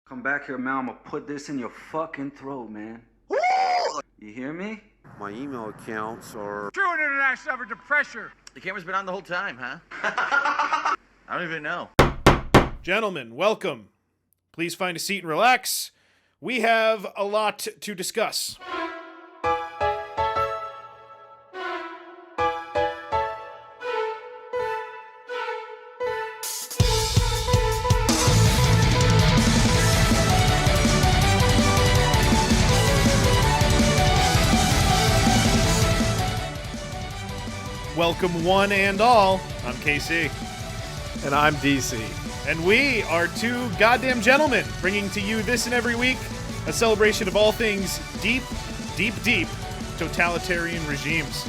Come back here, man. I'm gonna put this in your fucking throat, man. You hear me? My email accounts are... True international effort to pressure. The camera's been on the whole time, huh? I don't even know. Gentlemen, welcome. Please find a seat and relax. We have a lot to discuss. Welcome one and all. I'm KC. And I'm DC. And we are two goddamn gentlemen, bringing to you this and every week a celebration of all things deep totalitarian regimes.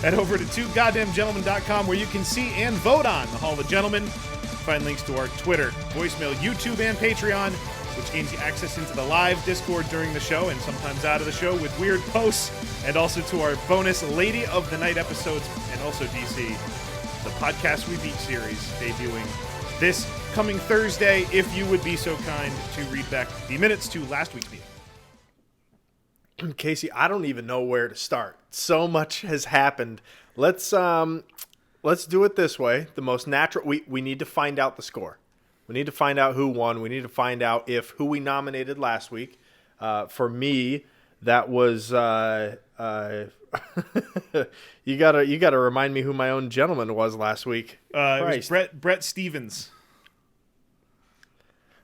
Head over to twogoddamngentlemen.com where you can see and vote on the Hall of Gentlemen. Find links to our Twitter, voicemail, YouTube, and Patreon, which gains you access into the live Discord during the show and sometimes out of the show with weird posts, and also to our bonus Lady of the Night episodes, and also DC, the Podcast We Beat series, debuting this coming Thursday, if you would be so kind to read back the minutes to last week's meeting. Casey, I don't even know where to start. So much has happened. Let's do it this way. The most natural. We need to find out the score. We need to find out who won. We need to find out if who we nominated last week. For me, that was you gotta remind me who my own gentleman was last week. It was Bret Stephens.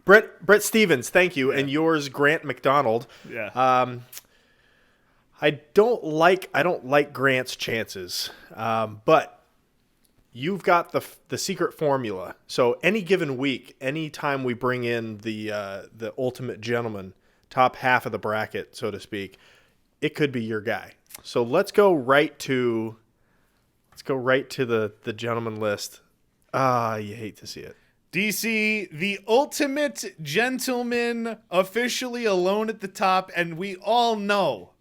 Bret Stephens, thank you, yeah. And yours, Grant MacDonald. Yeah. I don't like Grant's chances, but you've got the secret formula. So any given week, any time we bring in the ultimate gentleman, top half of the bracket, so to speak, it could be your guy. So let's go right to the gentleman list. You hate to see it. DC, the ultimate gentleman, officially alone at the top, and we all know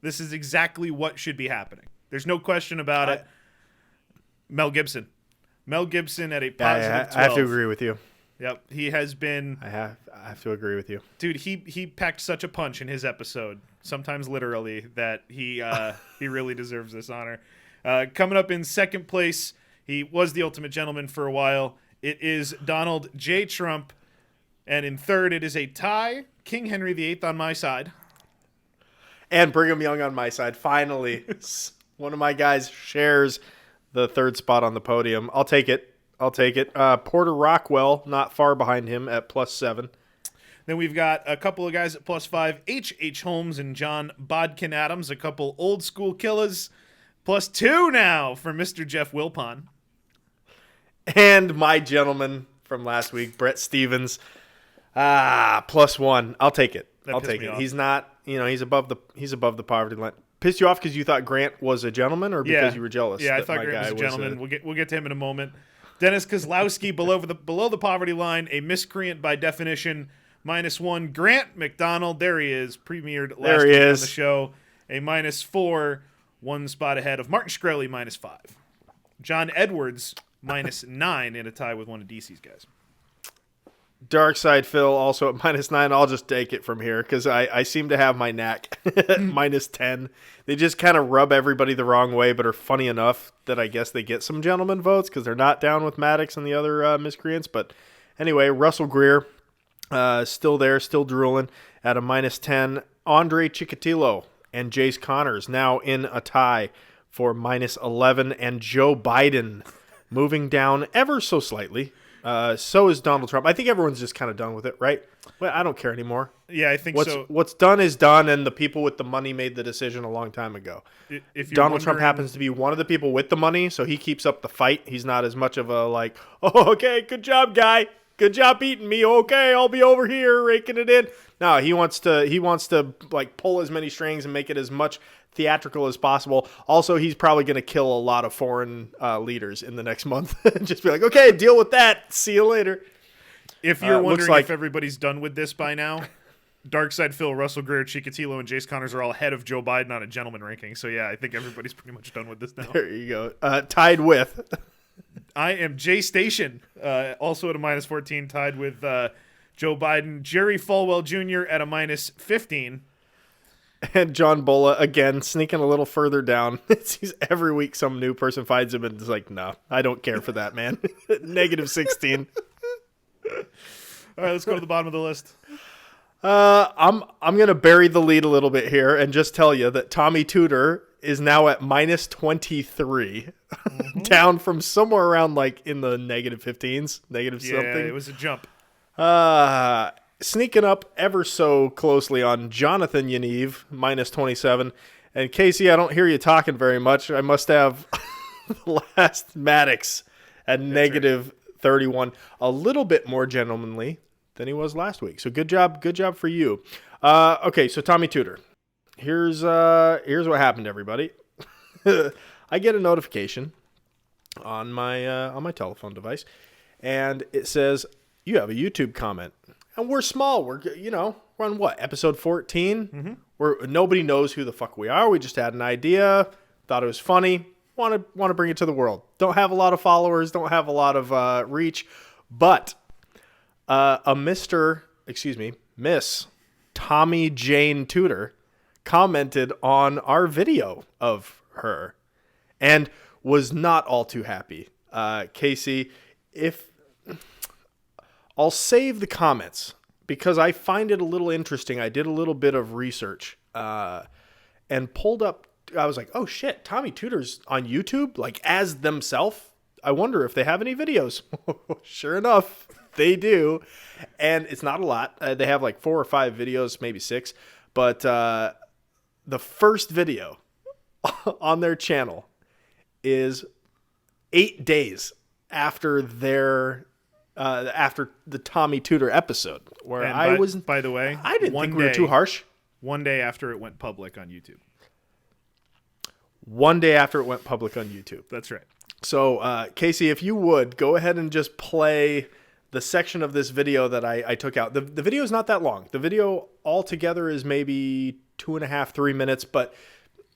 this is exactly what should be happening. There's no question about it. Mel Gibson. Mel Gibson at a positive 12. I have to agree with you. Yep, he has been... I have to agree with you. Dude, he packed such a punch in his episode, sometimes literally, that he really deserves this honor. Coming up in second place, he was the ultimate gentleman for a while. It is Donald J. Trump. And in third, it is a tie. King Henry VIII on my side. And Brigham Young on my side. Finally, one of my guys shares the third spot on the podium. I'll take it. Porter Rockwell, not far behind him at +7. Then we've got a couple of guys at +5. H.H. Holmes and John Bodkin Adams, a couple old school killers. +2 now for Mr. Jeff Wilpon. And my gentleman from last week, Bret Stephens, +1. I'll take it. I'll take it. He's not, he's above the poverty line. Pissed you off because you thought Grant was a gentleman, or because you were jealous? Yeah, I thought Grant was a gentleman. We'll get to him in a moment. Dennis Kozlowski below the poverty line, a miscreant by definition, -1. Grant MacDonald, there he is, premiered last week on the show, a -4, one spot ahead of Martin Shkreli, -5. John Edwards, -9 in a tie with one of DC's guys. Dark Side Phil also at -9. I'll just take it from here because I seem to have my knack at -10. They just kind of rub everybody the wrong way, but are funny enough that I guess they get some gentleman votes because they're not down with Maddox and the other miscreants. But anyway, Russell Greer still there, still drooling at a -10. Andre Chikatilo and Jace Connors now in a tie for -11. And Joe Biden moving down ever so slightly. So is Donald Trump. I think everyone's just kind of done with it, right? Well, I don't care anymore. Yeah, I think so. What's done is done, and the people with the money made the decision a long time ago. Donald Trump happens to be one of the people with the money, so he keeps up the fight. He's not as much of a oh, okay, good job, guy. Good job beating me. Okay, I'll be over here raking it in. No, he wants to pull as many strings and make it as much theatrical as possible. Also, he's probably going to kill a lot of foreign leaders in the next month. Just be like, okay, deal with that. See you later. If you're wondering if everybody's done with this by now, Darkside Phil, Russell Greer, Chikatilo, and Jace Connors are all ahead of Joe Biden on a gentleman ranking. So yeah, I think everybody's pretty much done with this now. There you go. Tied with. I am Jay Station, also at a -14, tied with Joe Biden, Jerry Falwell Jr. at a -15. And John Bola, again, sneaking a little further down. He's every week some new person finds him and is like, no, I don't care for that, man. -16. All right, let's go to the bottom of the list. I'm gonna bury the lead a little bit here and just tell you that Tommy Tudor is now at -23, down from somewhere around like in the -15s, negative something. Yeah, it was a jump. Sneaking up ever so closely on Jonathan Yaniv, -27. And Casey, I don't hear you talking very much. I must have the last Maddox at -31, a little bit more gentlemanly than he was last week. So good job for you. Okay, so Tommy Tudor. Here's what happened, everybody. I get a notification on my telephone device, and it says you have a YouTube comment. And we're small. We're on what, episode 14? Mm-hmm. Where nobody knows who the fuck we are. We just had an idea, thought it was funny, want to bring it to the world. Don't have a lot of followers, don't have a lot of reach, but Miss Tommy Jane Tudor commented on our video of her and was not all too happy. Casey, I'll save the comments because I find it a little interesting. I did a little bit of research and pulled up. I was like, oh shit, Tommy Tudor's on YouTube, like as themselves. I wonder if they have any videos. Sure enough, they do. And it's not a lot. They have like 4 or 5 videos, maybe 6. But the first video on their channel is 8 days after after the Tommy Tudor episode, where by the way, I didn't think we were too harsh. One day after it went public on YouTube. One day after it went public on YouTube. That's right. So, Casey, if you would, go ahead and just play the section of this video that I took out. The video is not that long. The video altogether is maybe 2.5, 3 minutes, but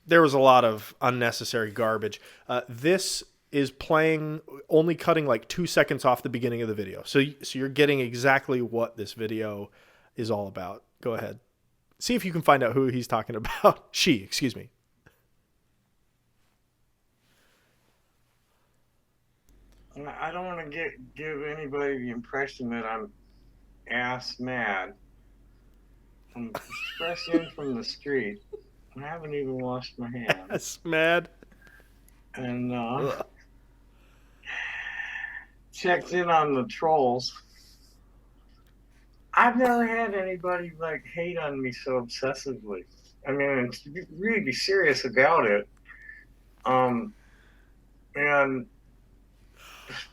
there was a lot of unnecessary garbage. This is playing, only cutting like 2 seconds off the beginning of the video. So you're getting exactly what this video is all about. Go ahead. See if you can find out who he's talking about. Excuse me. I don't want to give anybody the impression that I'm ass mad. I'm fresh in from the street. I haven't even washed my hands. Ass mad. And checked in on the trolls. I've never had anybody like hate on me so obsessively. I mean, really be serious about it. And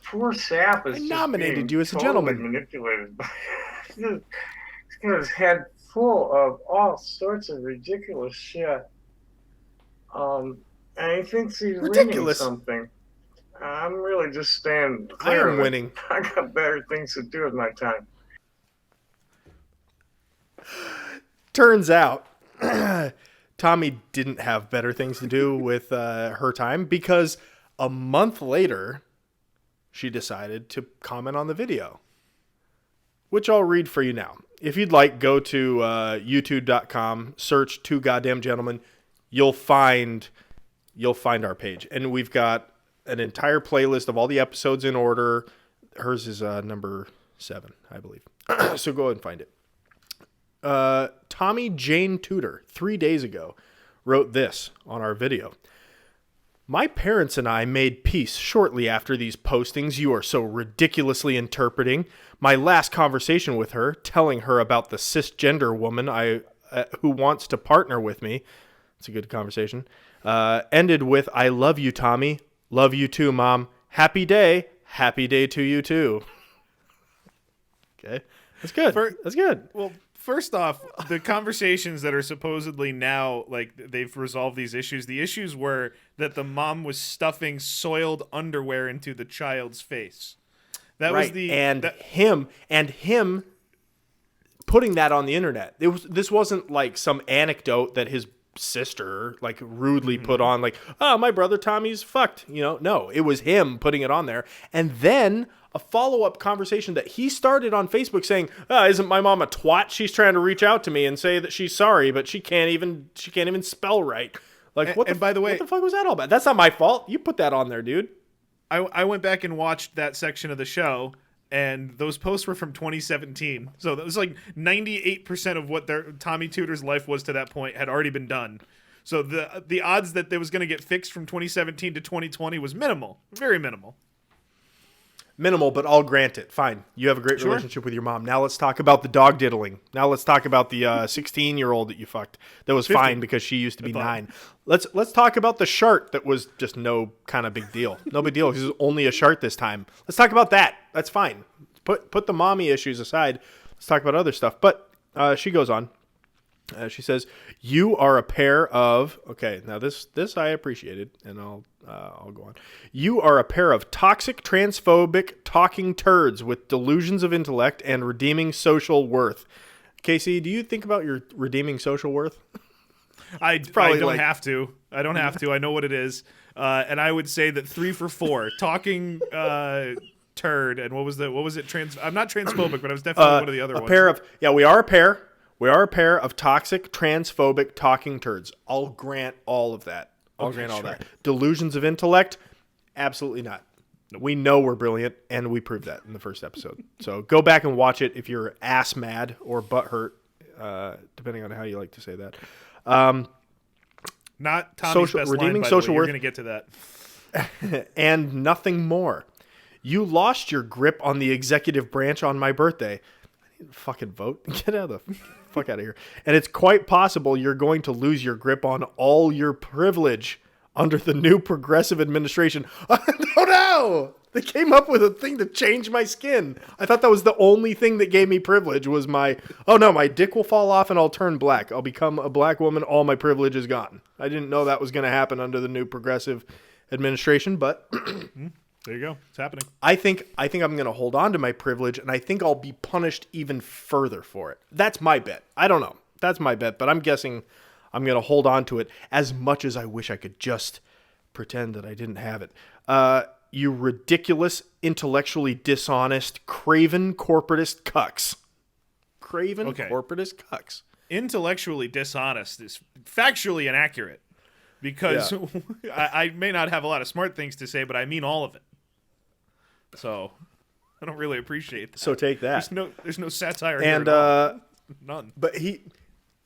poor Sap is nominated you as a totally gentleman. Manipulated by he's got his head full of all sorts of ridiculous shit. And he thinks he's winning something. I'm really just staying clear. I am winning. I got better things to do with my time. Turns out, Tommy didn't have better things to do with her time because a month later, she decided to comment on the video, which I'll read for you now. If you'd like, go to youtube.com, search 2 Goddamn Gentlemen. You'll find our page. And we've got an entire playlist of all the episodes in order. Hers is number 7, I believe. So go ahead and find it. Tommy Jane Tudor, 3 days ago, wrote this on our video. My parents and I made peace shortly after these postings you are so ridiculously interpreting. My last conversation with her, telling her about the cisgender woman who wants to partner with me, it's a good conversation, ended with, I love you, Tommy. Love you too, Mom. Happy day. Happy day to you too. Okay. That's good. That's good. Well, first off, the conversations that are supposedly now, like, they've resolved these issues. The issues were that the mom was stuffing soiled underwear into the child's face. That was the him putting that on the internet. This wasn't like some anecdote that his sister like rudely put on, like, oh, my brother Tommy's fucked. No, it was him putting it on there. And then a follow-up conversation that he started on Facebook saying, isn't my mom a twat? She's trying to reach out to me and say that she's sorry, but she can't even spell right. Like, by the way, what the fuck was that all about? That's not my fault. You put that on there, dude. I went back and watched that section of the show, and those posts were from 2017. So that was like 98% of what Tommy Tudor's life was to that point had already been done. So the odds that it was going to get fixed from 2017 to 2020 was minimal, very minimal. Minimal, but I'll grant it. Fine. You have a great relationship with your mom. Now let's talk about the dog diddling. Now let's talk about the 16-year-old that you fucked. That was 50. Fine because she used to be 9. Let's talk about the shart that was just no kind of big deal. No big deal because it was only a shart this time. Let's talk about that. That's fine. Put the mommy issues aside. Let's talk about other stuff. But she goes on. She says, "You are a pair of..." Okay, now this I appreciated, and I'll go on. "You are a pair of toxic, transphobic, talking turds with delusions of intellect and redeeming social worth." Casey, do you think about your redeeming social worth? I don't have to. I don't have to. I know what it is. And I would say that 3 for 4. Talking turd, and what was it? I'm not transphobic, but I was definitely one of the other ones. We are a pair. We are a pair of toxic, transphobic, talking turds. I'll grant all of that. All that. Delusions of intellect? Absolutely not. Nope. We know we're brilliant, and we proved that in the first episode. So go back and watch it if you're ass mad or butt hurt, depending on how you like to say that. Not Tommy's best redeeming line, by social the way. worth. You're going to get to that. And nothing more. You lost your grip on the executive branch on my birthday. I didn't fucking vote. Get out of the... fuck out of here. And it's quite possible you're going to lose your grip on all your privilege under the new progressive administration. Oh no! They came up with a thing to change my skin. I thought that was the only thing that gave me privilege was my dick will fall off and I'll turn black. I'll become a black woman. All my privilege is gone. I didn't know that was going to happen under the new progressive administration, but there you go. It's happening. I think I'm going to hold on to my privilege, and I think I'll be punished even further for it. That's my bet. I don't know. That's my bet, but I'm guessing I'm going to hold on to it as much as I wish I could just pretend that I didn't have it. You ridiculous, intellectually dishonest, craven corporatist cucks. Corporatist cucks. Intellectually dishonest is factually inaccurate. Because I may not have a lot of smart things to say, but I mean all of it. So I don't really appreciate that. So take that. There's no satire and here at all. None. But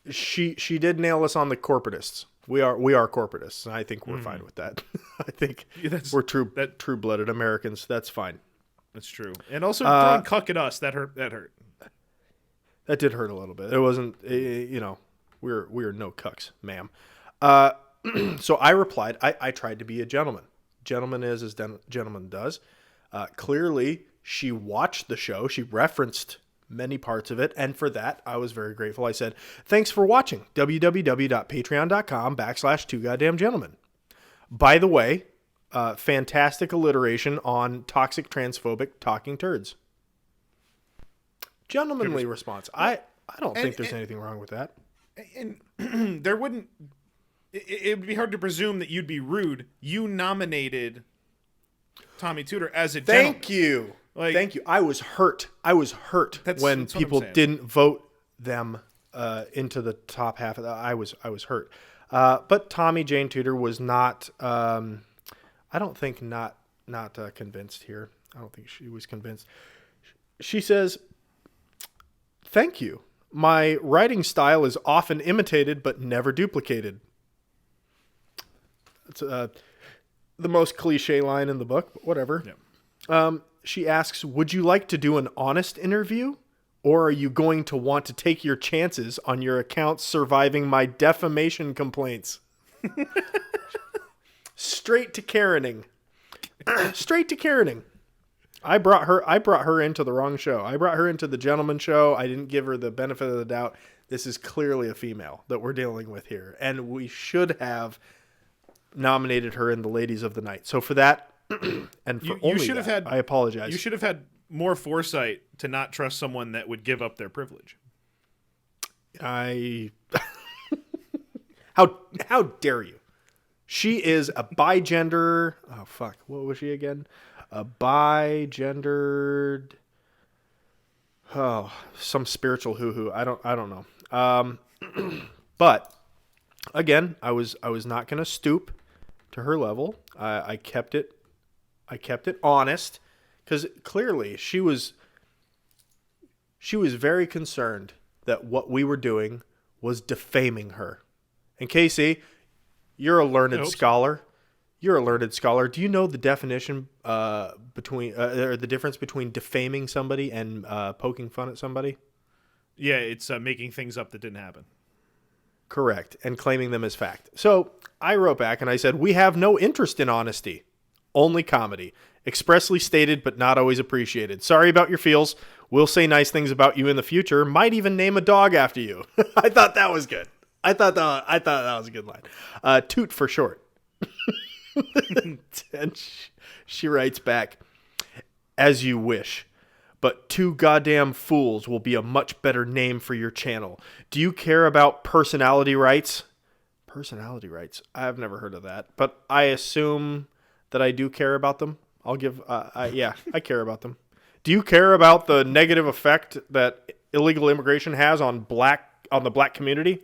she did nail us on the corporatists. We are corporatists, and I think we're fine with that. I think we're true-blooded Americans. That's fine. That's true. And also throwing cuck at us, that hurt. That did hurt a little bit. It wasn't, we're no cucks, ma'am. So I replied, I tried to be a gentleman. Gentleman is as gentleman does. Clearly, she watched the show. She referenced many parts of it. And for that, I was very grateful. I said, thanks for watching. www.patreon.com/2goddamngentlemen. By the way, fantastic alliteration on toxic, transphobic, talking turds. Gentlemanly response. I don't think there's anything wrong with that. And there wouldn't... It would be hard to presume that you'd be rude. You nominated Tommy Tudor as a gentleman. Thank you. Thank you. I was hurt. When people didn't vote them into the top half of that. I was hurt. But Tommy Jane Tudor was not. I don't think not convinced here. I don't think she was convinced. She says, "Thank you. My writing style is often imitated but never duplicated." It's the most cliche line in the book, but whatever. Yeah. She asks, would you like to do an honest interview? Or are you going to want to take your chances on your account surviving my defamation complaints? Straight to Karening. Straight to Karening. I brought her into the wrong show. I brought her into the gentleman show. I didn't give her the benefit of the doubt. This is clearly a female that we're dealing with here. And we should have nominated her in the Ladies of the Night. So for that, and for I apologize. You should have had more foresight to not trust someone that would give up their privilege. How dare you? She is a bigender. Oh fuck, what was she again? Bi-gendered. Oh, some spiritual hoo-hoo. I don't know. But again, I was not going to stoop to her level. I kept it honest, because clearly she was very concerned that what we were doing was defaming her. And Casey, you're a learned scholar. You're a learned scholar. Do you know the definition between or the difference between defaming somebody and poking fun at somebody? Yeah, it's making things up that didn't happen. Correct, and claiming them as fact. So I wrote back and I said, we have no interest in honesty, only comedy. Expressly stated, but not always appreciated. Sorry about your feels. We'll say nice things about you in the future. Might even name a dog after you. I thought that was good. I thought that was a good line. Toot for short. And she writes back, as you wish, but Two Goddamn Fools will be a much better name for your channel. Do you care about personality rights? Personality rights? I've never heard of that, but I assume that I do care about them. I'll give, I care about them. Do you care about the negative effect that illegal immigration has on the black community?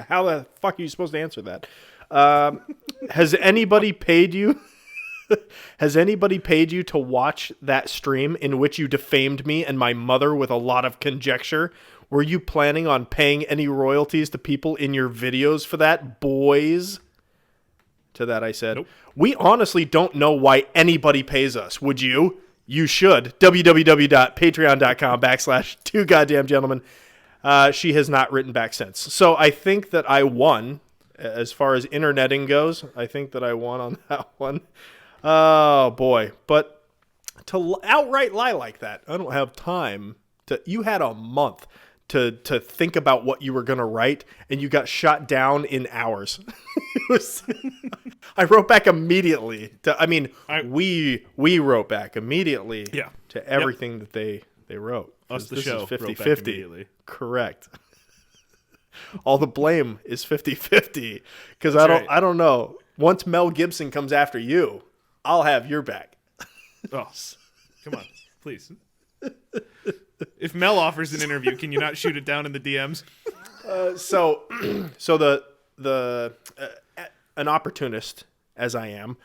How the fuck are you supposed to answer that? Has anybody paid you? Has anybody paid you to watch that stream in which you defamed me and my mother with a lot of conjecture? Were you planning on paying any royalties to people in your videos for that, boys? To that I said, nope. We honestly don't know why anybody pays us. Would you? You should. www.patreon.com/2goddamngentlemen. She has not written back since. So I think that I won. As far as interneting goes, I think that I won on that one. Oh, boy. But to outright lie like that, I don't have time. You had a month to think about what you were going to write, and you got shot down in hours. I wrote back immediately. We wrote back immediately to everything that they wrote. Us, the this show, is 50-50. Correct. All the blame is 50-50 because I don't know. Once Mel Gibson comes after you, I'll have your back. Oh, come on, please. If Mel offers an interview, can you not shoot it down in the DMs? So an opportunist as I am,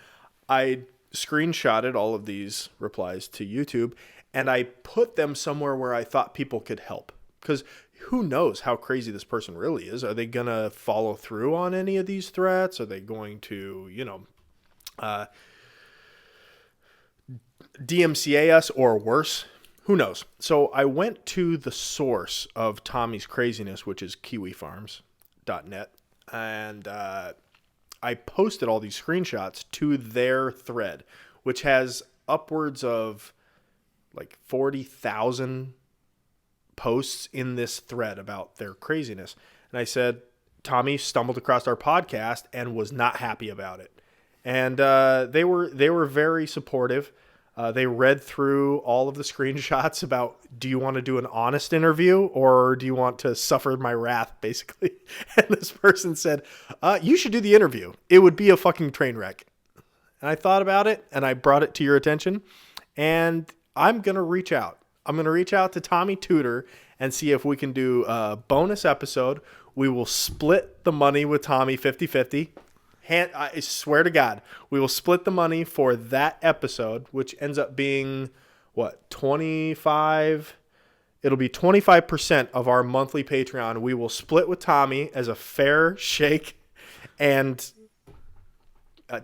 I screenshotted all of these replies to YouTube and I put them somewhere where I thought people could help, because who knows how crazy this person really is? Are they going to follow through on any of these threats? Are they going to, DMCA us or worse? Who knows? So I went to the source of Tommy's craziness, which is kiwifarms.net, and I posted all these screenshots to their thread, which has upwards of like 40,000 posts in this thread about their craziness. And I said, Tommy stumbled across our podcast and was not happy about it. And they were very supportive. They read through all of the screenshots about, do you want to do an honest interview or do you want to suffer my wrath, basically? And this person said, you should do the interview. It would be a fucking train wreck. And I thought about it and I brought it to your attention. And I'm going to reach out. I'm going to reach out to Tommy Tudor and see if we can do a bonus episode. We will split the money with Tommy 50-50. I swear to God, we will split the money for that episode, which ends up being, 25? It'll be 25% of our monthly Patreon. We will split with Tommy as a fair shake and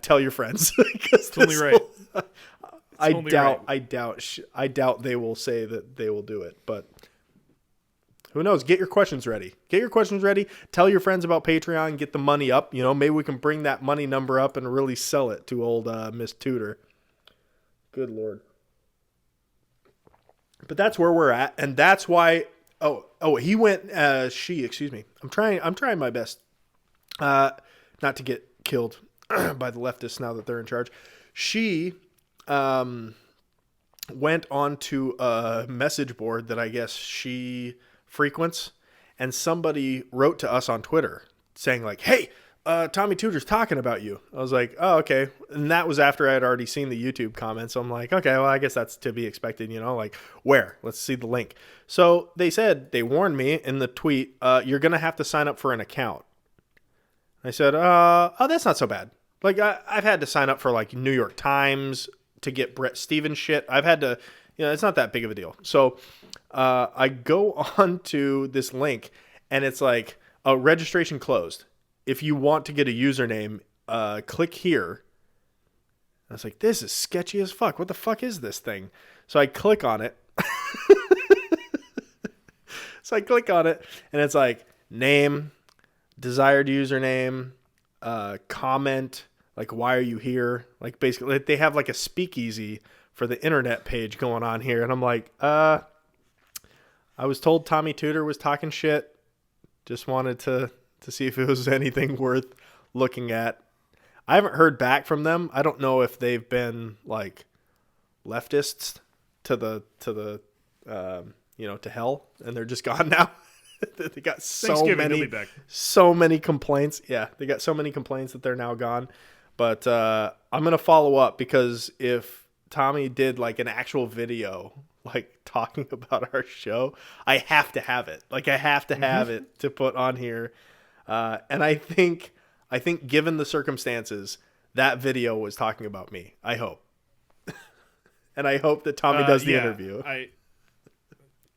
tell your friends. It's only right. I doubt they will say that they will do it, but who knows? Get your questions ready. Tell your friends about Patreon. Get the money up. Maybe we can bring that money number up and really sell it to old Miss Tudor. Good Lord. But that's where we're at, and that's why. He went. Excuse me. I'm trying my best, not to get killed by the leftists now that they're in charge. She went onto a message board that I guess she frequents, and somebody wrote to us on Twitter saying like, hey, Tommy Tudor's talking about you. I was like, oh, okay. And that was after I had already seen the YouTube comments. So I'm like, okay, well, I guess that's to be expected, like where? Let's see the link. So they warned me in the tweet, you're going to have to sign up for an account. I said, oh, that's not so bad. Like I've had to sign up for like New York Times to get Bret Stephens shit. I've had to, it's not that big of a deal. So I go on to this link and it's like registration closed. If you want to get a username, click here. I was like, this is sketchy as fuck. What the fuck is this thing? So I click on it. And it's like name, desired username, comment, like why are you here? Like basically they have like a speakeasy for the internet page going on here. And I'm like, I was told Tommy Tudor was talking shit. Just wanted to see if it was anything worth looking at. I haven't heard back from them. I don't know if they've been like leftists to hell and they're just gone now. They got so many complaints. Yeah, they got so many complaints that they're now gone. But I'm going to follow up because if Tommy did like an actual video like talking about our show, I have to have it. Like I have to have it to put on here. And I think given the circumstances, that video was talking about me. I hope. And I hope that Tommy does the interview.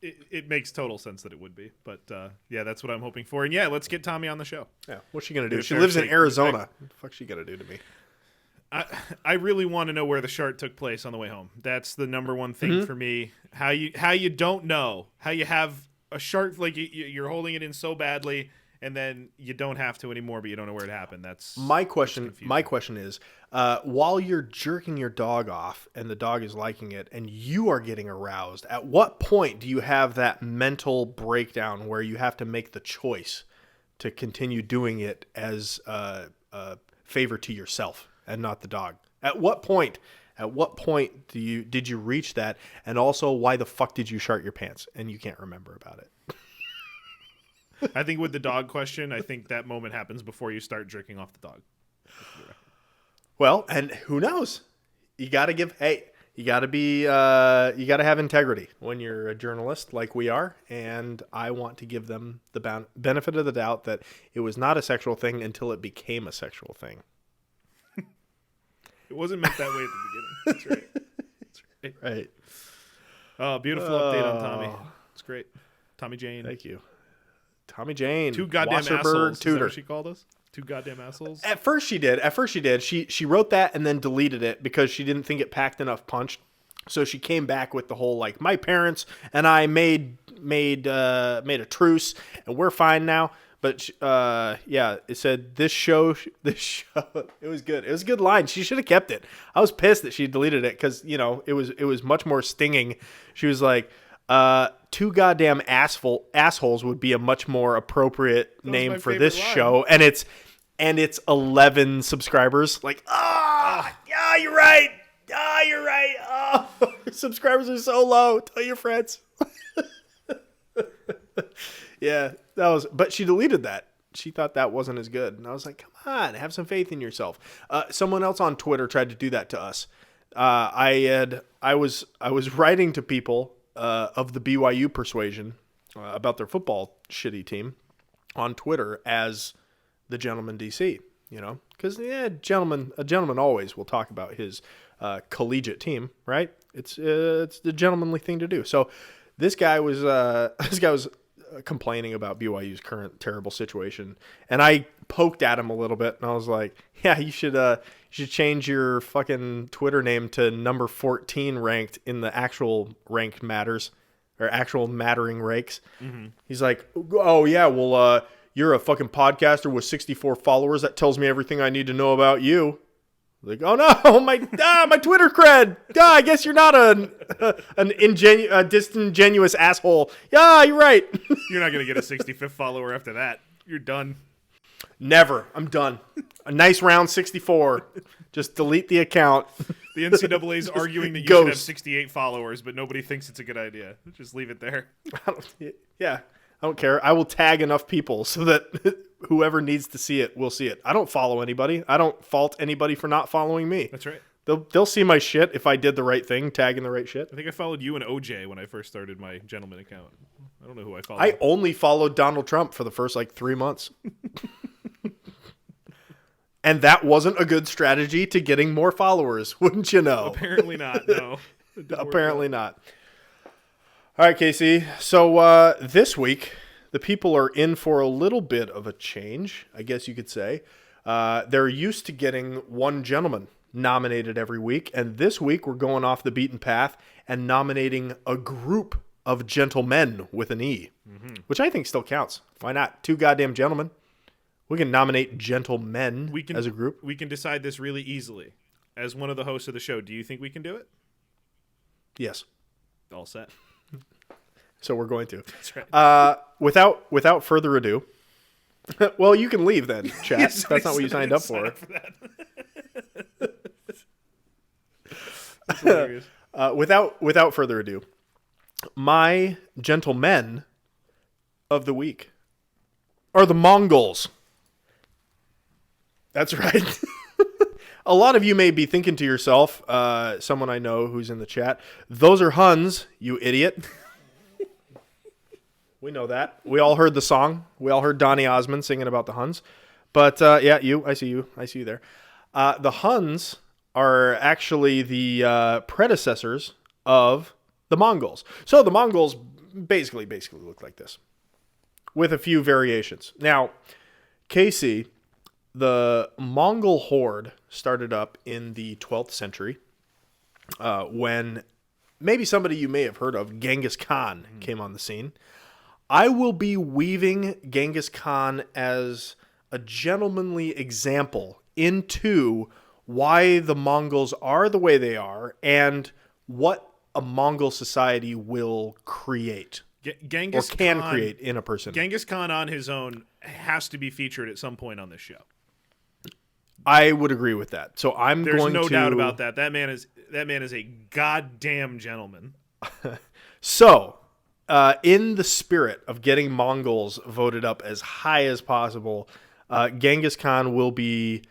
It makes total sense that it would be. But that's what I'm hoping for. And let's get Tommy on the show. Yeah, what's she going to do? She lives in Arizona. What the fuck's she going to do to me? I really want to know where the shart took place on the way home. That's the number one thing for me. How you don't know. How you have a shart, like you're holding it in so badly, and then you don't have to anymore, but you don't know where it happened. That's my question. My question is, while you're jerking your dog off and the dog is liking it and you are getting aroused, at what point do you have that mental breakdown where you have to make the choice to continue doing it as a favor to yourself and not the dog? At what point did you reach that? And also, why the fuck did you shart your pants and you can't remember about it? I think with the dog question, I think that moment happens before you start jerking off the dog. Well, and who knows? You got to you got to have integrity when you're a journalist like we are. And I want to give them the benefit of the doubt that it was not a sexual thing until it became a sexual thing. It wasn't meant that way at the beginning. That's right. Right. Oh, beautiful update on Tommy. It's great. Tommy Jane. Thank you. Tommy Jane. Two goddamn assholes. Tudor. Is that what she called us? Two goddamn assholes? At first she did. She wrote that and then deleted it because she didn't think it packed enough punch. So she came back with the whole like, my parents and I made a truce and we're fine now. But it said this show. It was good. It was a good line. She should have kept it. I was pissed that she deleted it because it was much more stinging. She was like, two goddamn assholes would be a much more appropriate name for this show, and it's 11 subscribers. Like, yeah, you're right. You're right. Oh, subscribers are so low. Tell your friends. Yeah, but she deleted that. She thought that wasn't as good. And I was like, come on, have some faith in yourself. Someone else on Twitter tried to do that to us. I was writing to people of the BYU persuasion about their football shitty team on Twitter as the gentleman DC, because a gentleman always will talk about his collegiate team, right? It's the gentlemanly thing to do. So this guy was complaining about BYU's current terrible situation, and I poked at him a little bit, and I was like, "Yeah, you should change your fucking Twitter name to number 14 ranked in the actual ranked matters or actual mattering rakes." Mm-hmm. He's like, "Oh yeah, well, you're a fucking podcaster with 64 followers. That tells me everything I need to know about you." Like, oh no, my Twitter cred. Yeah, I guess you're not a disingenuous asshole. Yeah, you're right. You're not gonna get a 65th follower after that. You're done. Never. I'm done. A nice round 64. Just delete the account. The NCAA is arguing that you should have 68 followers, but nobody thinks it's a good idea. Just leave it there. I don't care. I will tag enough people so that whoever needs to see it will see it. I don't follow anybody. I don't fault anybody for not following me. That's right. They'll see my shit if I did the right thing, tagging the right shit. I think I followed you and OJ when I first started my gentleman account. I don't know who I followed. I only followed Donald Trump for the first 3 months. And that wasn't a good strategy to getting more followers, wouldn't you know? Apparently not, no. Apparently not. All right, Casey. So this week, the people are in for a little bit of a change, I guess you could say. They're used to getting one gentleman nominated every week, and this week we're going off the beaten path and nominating a group of gentlemen with an E, which I think still counts. Why not? 2 goddamn gentlemen. We can nominate gentlemen as a group. We can decide this really easily. As one of the hosts of the show, do you think we can do it? Yes. All set. So we're going to. That's right. Without further ado, well, you can leave then, chat. Yes, that's not what you signed up for. Without further ado, my gentlemen of the week are the Mongols. That's right. A lot of you may be thinking to yourself, someone I know who's in the chat, those are Huns, you idiot. We know that. We all heard the song. We all heard Donny Osmond singing about the Huns. But yeah, I see you there. The Huns are actually the predecessors of the Mongols. So the Mongols basically look like this, with a few variations. Now, Casey, the Mongol horde started up in the 12th century when maybe somebody you may have heard of, Genghis Khan, came on the scene. I will be weaving Genghis Khan as a gentlemanly example into why the Mongols are the way they are and what a Mongol society will create Genghis or can Khan, create in a person. Genghis Khan on his own has to be featured at some point on this show. I would agree with that. So There's no doubt about that. That man is a goddamn gentleman. So, in the spirit of getting Mongols voted up as high as possible, Genghis Khan will be,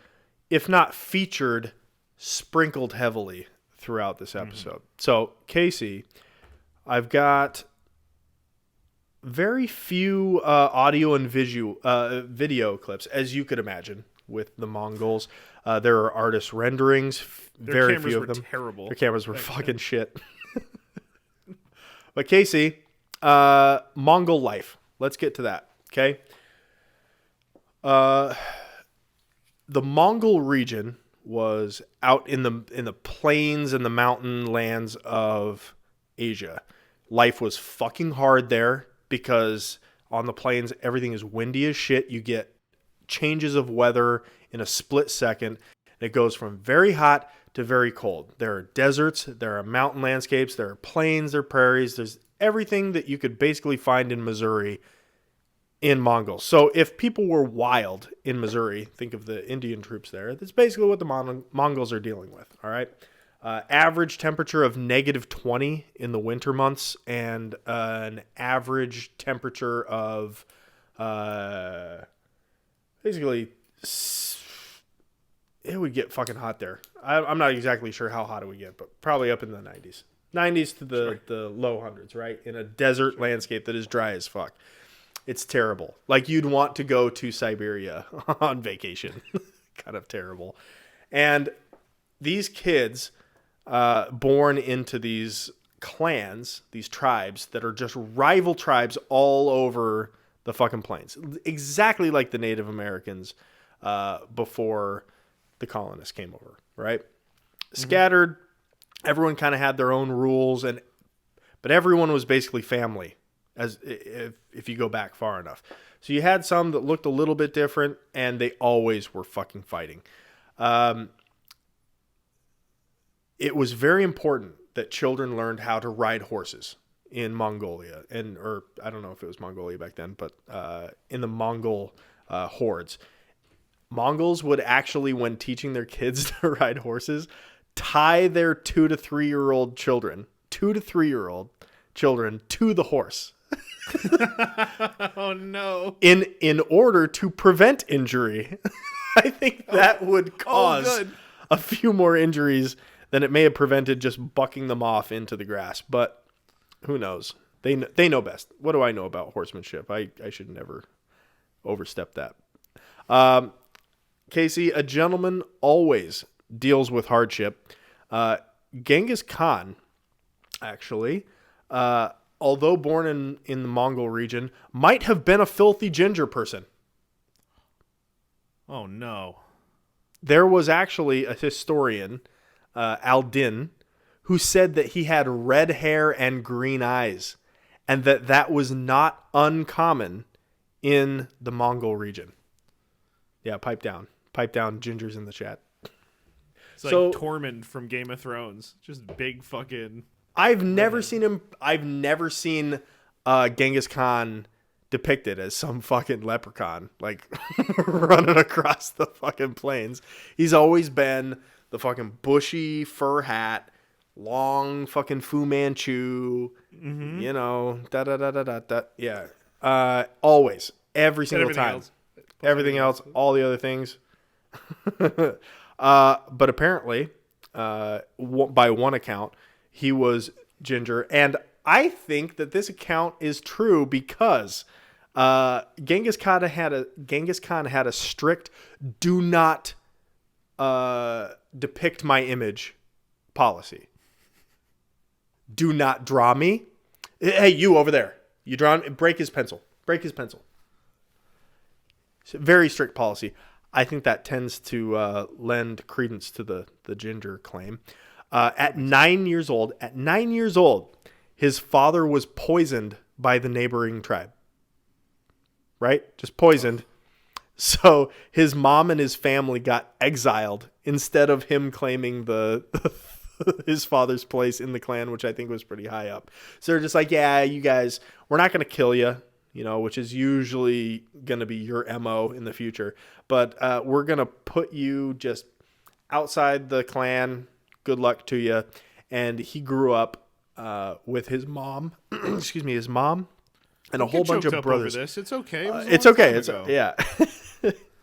if not featured, sprinkled heavily throughout this episode. So, Casey, I've got very few audio and video clips, as you could imagine, with the Mongols. There are artist renderings, very few of them. Terrible. Their cameras were fucking shit. But Casey, Mongol life. Let's get to that, okay? The Mongol region was out in the plains and the mountain lands of Asia. Life was fucking hard there because on the plains everything is windy as shit. You get changes of weather in a split second. It goes from very hot to very cold. There are deserts, there are mountain landscapes, there are plains, there are prairies. There's everything that you could basically find in Missouri in Mongols. So if people were wild in Missouri, think of the Indian troops there. That's basically what the Mongols are dealing with. All right. Average temperature of -20 in the winter months, and an average temperature of basically it would get fucking hot there. I'm not exactly sure how hot it would get, but probably up in the 90s. 90s to the low hundreds, right? In a desert landscape that is dry as fuck. It's terrible. Like you'd want to go to Siberia on vacation. Kind of terrible. And these kids, born into these clans, these tribes that are just rival tribes all over the fucking plains. Exactly like the Native Americans before the colonists came over, right? Scattered. Everyone kind of had their own rules, but everyone was basically family, as if you go back far enough. So you had some that looked a little bit different, and they always were fucking fighting. It was very important that children learned how to ride horses in Mongolia, or I don't know if it was Mongolia back then, but in the Mongol hordes. Mongols would actually, when teaching their kids to ride horses, tie their 2 to 3 year old children to the horse. Oh no. In order to prevent injury. I think that would cause a few more injuries than it may have prevented just bucking them off into the grass. But who knows? They know best. What do I know about horsemanship? I should never overstep that. Casey, a gentleman always deals with hardship. Genghis Khan, actually, although born in the Mongol region, might have been a filthy ginger person. Oh, no. There was actually a historian, Al-Din, who said that he had red hair and green eyes, and that was not uncommon in the Mongol region. Yeah, pipe down. Pipe down, gingers in the chat. It's like Tormund from Game of Thrones. Just big fucking... I've never seen Genghis Khan depicted as some fucking leprechaun, like running across the fucking plains. He's always been the fucking bushy fur hat, long fucking Fu Manchu, you know, da-da-da-da-da-da. Yeah. Always. Every single time. Everything else, all the other things. But apparently, by one account, he was ginger. And I think that this account is true because Genghis Khan had a strict do not depict my image policy. Do not draw me. Hey, you over there. You draw him, break his pencil. Break his pencil. It's a very strict policy. I think that tends to lend credence to the ginger claim. At 9 years old, his father was poisoned by the neighboring tribe. Right? Just poisoned. So his mom and his family got exiled instead of him claiming his father's place in the clan, which I think was pretty high up. So they're just like, yeah, you guys, we're not going to kill you, you know, which is usually going to be your MO in the future. But we're going to put you just outside the clan. Good luck to you. And he grew up with his mom, his mom and a whole bunch of brothers. Over this. It's okay. It's okay. Yeah.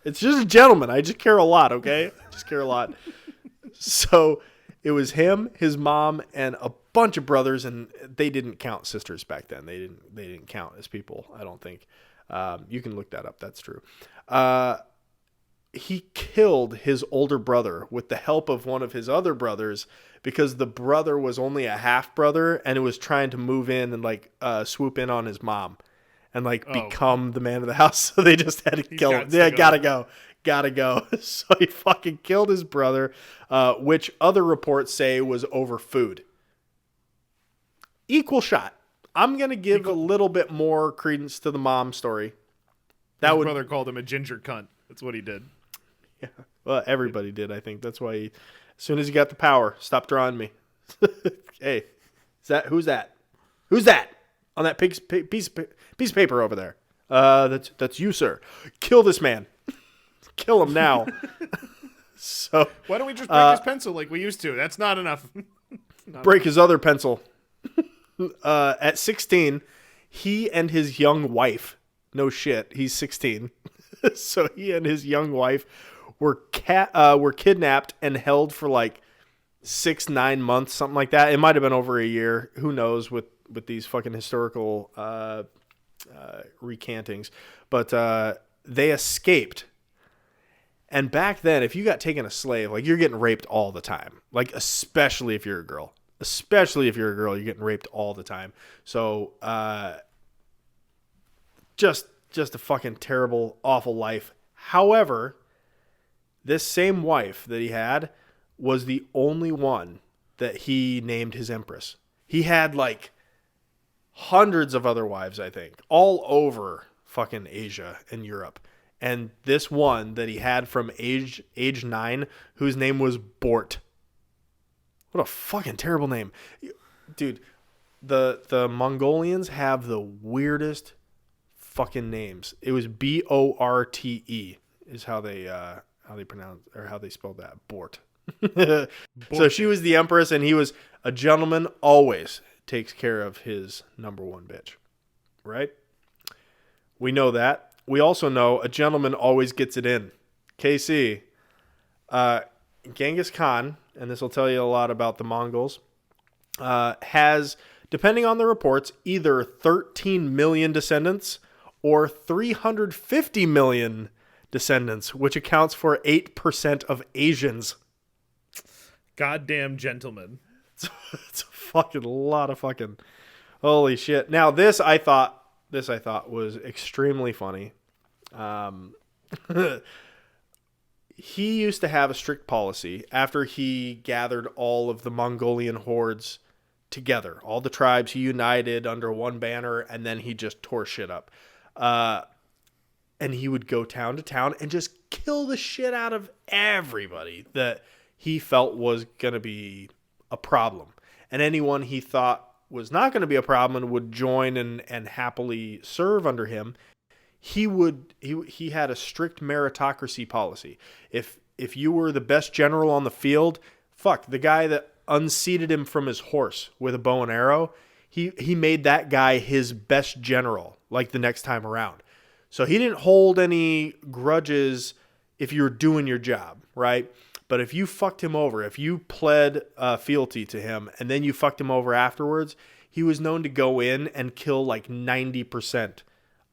It's just a gentleman. I just care a lot, okay? I just care a lot. So it was him, his mom, and a bunch of brothers, and they didn't count sisters back then. They didn't count as people, I don't think. You can look that up. That's true. He killed his older brother with the help of one of his other brothers because the brother was only a half brother and it was trying to move in and swoop in on his mom and become the man of the house. So they just had to kill him. Yeah, gotta go. So he fucking killed his brother, which other reports say was over food. Equal shot. I'm going to give a little bit more credence to the mom story. His brother called him a ginger cunt. That's what he did. Yeah. Well, everybody did, I think. That's why as soon as he got the power, stop drawing me. Hey, who's that? Who's that on that piece of paper over there? That's you, sir. Kill this man. Kill him now. So why don't we just break his pencil like we used to? That's not enough. Break his other pencil. At 16, he and his young wife, no shit, he's 16. So he and his young wife were kidnapped and held for 6-9 months, something like that. It might have been over a year. Who knows with these fucking historical recantings. But they escaped. And back then, if you got taken a slave, you're getting raped all the time. Especially if you're a girl. You're getting raped all the time. So just a fucking terrible, awful life. However, this same wife that he had was the only one that he named his empress. He had hundreds of other wives, I think, all over fucking Asia and Europe. And this one that he had from age 9, whose name was Bort. What a fucking terrible name. Dude, the Mongolians have the weirdest fucking names. It was Borte is how they pronounce or how they spelled that. Bort. So she was the empress and he was a gentleman, always takes care of his number one bitch. right? We know that. We also know a gentleman always gets it in. KC, Genghis Khan, and this will tell you a lot about the Mongols, has, depending on the reports, either 13 million descendants or 350 million descendants, which accounts for 8% of Asians. Goddamn gentleman. It's a fucking lot of fucking holy shit. Now this I thought was extremely funny. He used to have a strict policy after he gathered all of the Mongolian hordes together, all the tribes. He united under one banner, and then he just tore shit up. And he would go town to town and just kill the shit out of everybody that he felt was going to be a problem. And anyone he thought was not going to be a problem and would join and happily serve under him, he had a strict meritocracy policy. If you were the best general on the field, fuck, the guy that unseated him from his horse with a bow and arrow, he made that guy his best general, like the next time around. So he didn't hold any grudges if you were doing your job, right? But if you fucked him over, if you pled fealty to him and then you fucked him over afterwards, he was known to go in and kill like 90%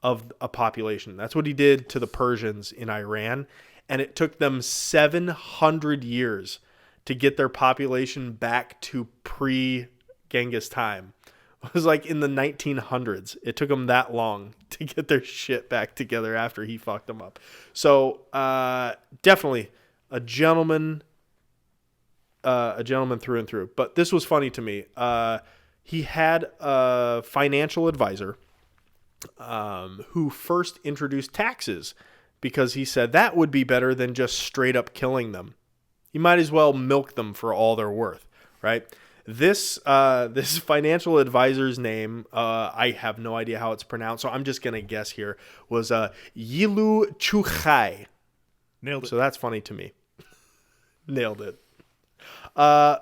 of a population. That's what he did to the Persians in Iran. And it took them 700 years to get their population back to pre-Genghis time. It was like in the 1900s. It took them that long to get their shit back together after he fucked them up. So definitely a gentleman through and through. But this was funny to me. He had a financial advisor who first introduced taxes because he said that would be better than just straight up killing them. You might as well milk them for all they're worth, right? This financial advisor's name, I have no idea how it's pronounced, so I'm just going to guess here, was Yilu Chukhai. Nailed it. So that's funny to me. Nailed it.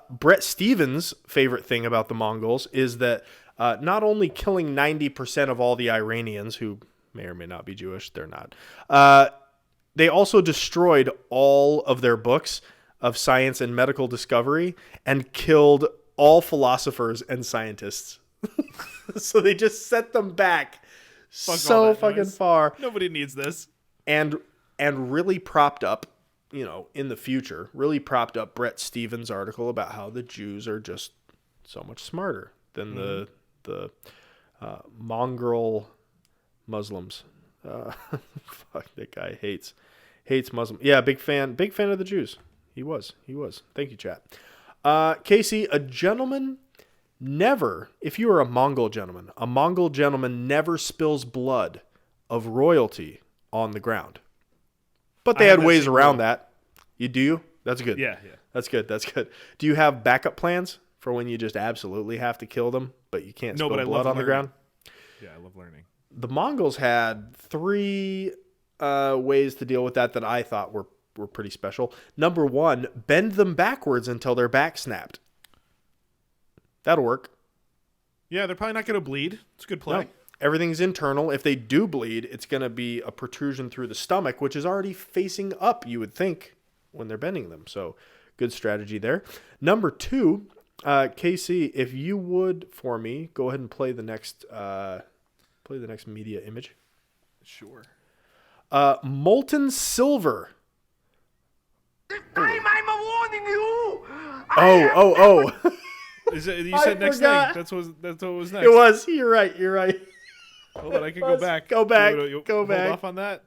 Bret Stephens' favorite thing about the Mongols is that not only killing 90% of all the Iranians, who may or may not be Jewish, they're not, they also destroyed all of their books of science and medical discovery and killed all philosophers and scientists. So they just set them back so fucking far. Nobody needs this. And really propped up, in the future, really propped up Bret Stephens' article about how the Jews are just so much smarter than the Mongol Muslims. Fuck, that guy hates Muslims. Yeah, big fan of the Jews. He was. Thank you, chat. Casey, a gentleman never, if you are a Mongol gentleman never spills blood of royalty on the ground. But they had ways around that. You do? That's good. Yeah. That's good. Do you have backup plans for when you just absolutely have to kill them, but you can't spill blood on the ground? Yeah, I love learning. The Mongols had 3 ways to deal with that I thought were pretty special. Number 1, bend them backwards until their back snapped. That'll work. Yeah, they're probably not going to bleed. It's a good play. No, everything's internal. If they do bleed, it's going to be a protrusion through the stomach, which is already facing up, you would think, when they're bending them. So good strategy there. Number 2, KC, if you would, for me, go ahead and play the next media image. Sure. Molten silver. This time I'm warning you. Oh. You said next forgot. thing. That's what was next. It was. You're right. Hold on, I can go back. Go back. Hold off on that.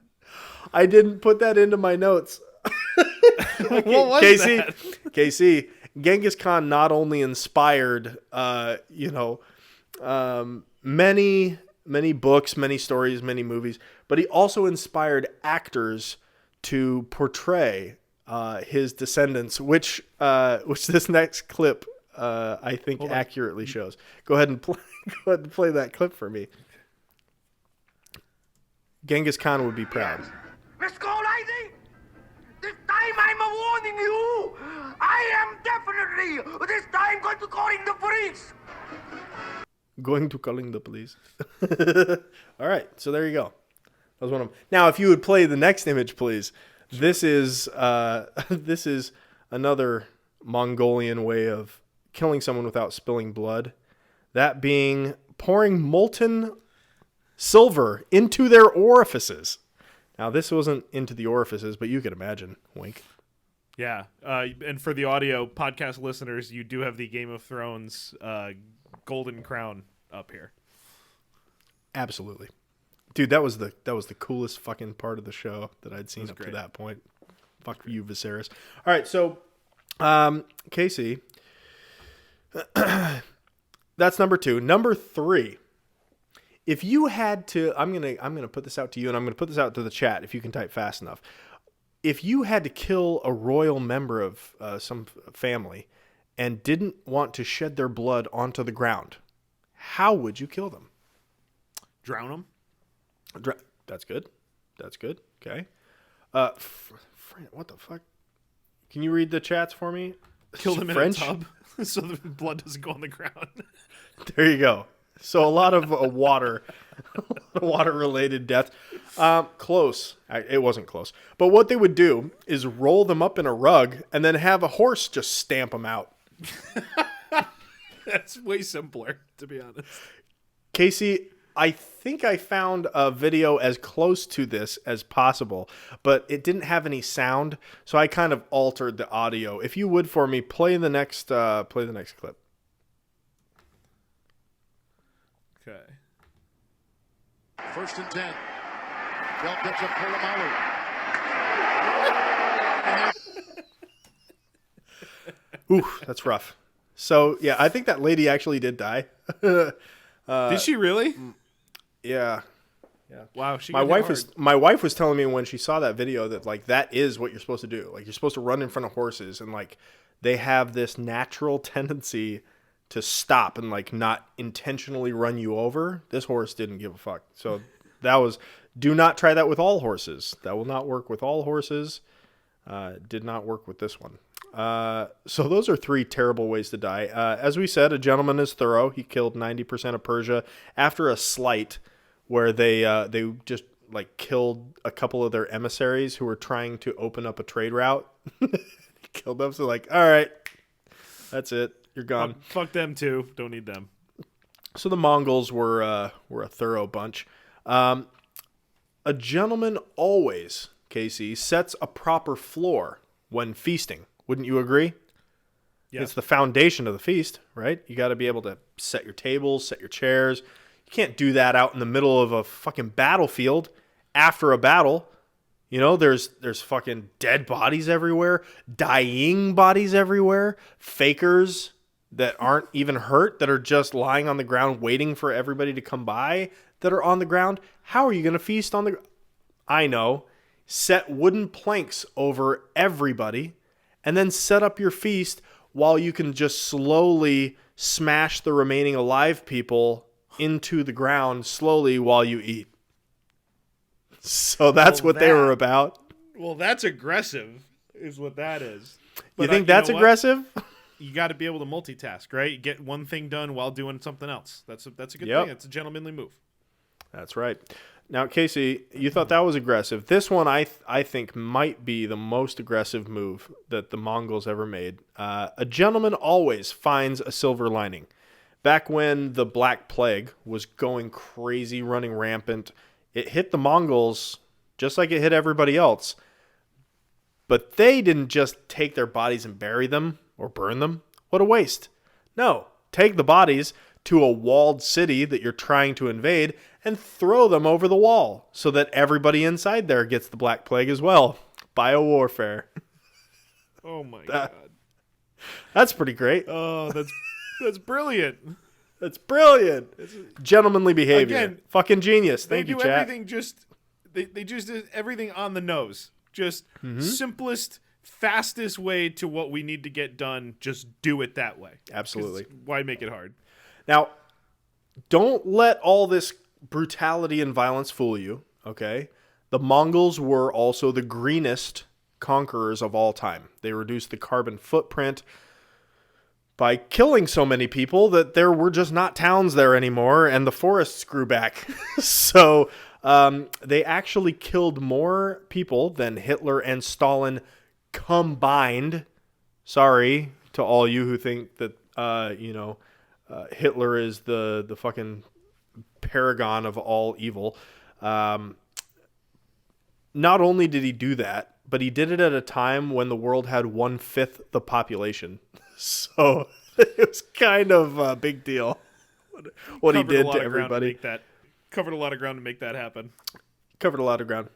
I didn't put that into my notes. What was that? KC, Genghis Khan not only inspired, many books, many stories, many movies, but he also inspired actors to portray his descendants, which this next clip I think accurately shows. Go ahead and play that clip for me. Genghis Khan would be proud. Let's go, lady. This time I'm warning you. I am definitely this time going to call in the police. Going to calling the police. All right, so there you go. That was one of them. Now, if you would play the next image, please. This is another Mongolian way of killing someone without spilling blood. That being pouring molten silver into their orifices. Now, this wasn't into the orifices, but you could imagine. Wink. Yeah, and for the audio podcast listeners, you do have the Game of Thrones golden crown up here. Absolutely. Dude, that was the coolest fucking part of the show that I'd seen up to that point. Fuck you, Viserys. All right, so Casey, that's number 2. Number 3. If you had to, I'm gonna put this out to you, and I'm gonna put this out to the chat if you can type fast enough. If you had to kill a royal member of some family and didn't want to shed their blood onto the ground, how would you kill them? Drown them. That's good. Okay. What the fuck? Can you read the chats for me? Kill them French? in a tub so the blood doesn't go on the ground. There you go. So a lot of water-related death. Close. It wasn't close. But what they would do is roll them up in a rug and then have a horse just stamp them out. That's way simpler, to be honest. Casey, I think I found a video as close to this as possible, but it didn't have any sound, so I kind of altered the audio. If you would, for me, play the next clip. Okay. 1st and 10. Bell picks up Polamalu. Ooh, that's rough. So, yeah, I think that lady actually did die. Did she really? Yeah. Wow. My wife was telling me when she saw that video that like that is what you're supposed to do. Like you're supposed to run in front of horses, and like they have this natural tendency to stop and like not intentionally run you over. This horse didn't give a fuck. So do not try that with all horses. That will not work with all horses. Did not work with this one. So those are 3 terrible ways to die. As we said, a gentleman is thorough. He killed 90% of Persia after a slight where they just like killed a couple of their emissaries who were trying to open up a trade route. He killed them. So like, all right, that's it. You're gone. Fuck them too. Don't need them. So the Mongols were a thorough bunch. A gentleman always, Casey, sets a proper floor when feasting. Wouldn't you agree? Yeah. It's the foundation of the feast, right? You got to be able to set your tables, set your chairs. You can't do that out in the middle of a fucking battlefield after a battle. You know, there's fucking dead bodies everywhere, dying bodies everywhere, fakers that aren't even hurt, that are just lying on the ground waiting for everybody to come by that are on the ground. How are you going to feast on the... I know. Set wooden planks over everybody and then set up your feast while you can just slowly smash the remaining alive people into the ground slowly while you eat. So that's what they were about. Well, that's aggressive, is what that is. But you think that's aggressive? You got to be able to multitask, right? You get one thing done while doing something else. That's a good thing. It's a gentlemanly move. That's right. Now, Casey, you thought that was aggressive. This one I think might be the most aggressive move that the Mongols ever made. A gentleman always finds a silver lining. Back when the Black Plague was going crazy, running rampant, it hit the Mongols just like it hit everybody else. But they didn't just take their bodies and bury them or burn them. What a waste. No, take the bodies to a walled city that you're trying to invade and throw them over the wall so that everybody inside there gets the Black Plague as well. Biowarfare. Oh my God. That's pretty great. Oh, that's brilliant. That's brilliant. Gentlemanly behavior. Again, fucking genius. Thank you, chat. Everything they just did everything on the nose. Just simplest, fastest way to what we need to get done. Just do it that way. Absolutely. Why make it hard? Now, don't let all this brutality and violence fool you, okay? The Mongols were also the greenest conquerors of all time. They reduced the carbon footprint by killing so many people that there were just not towns there anymore, and the forests grew back. So they actually killed more people than Hitler and Stalin combined. Sorry to all you who think that Hitler is the fucking paragon of all evil. Not only did he do that, but he did it at a time when the world had 1/5 the population. So it was kind of a big deal what he did to everybody. Covered a lot of ground to make that happen. Covered a lot of ground.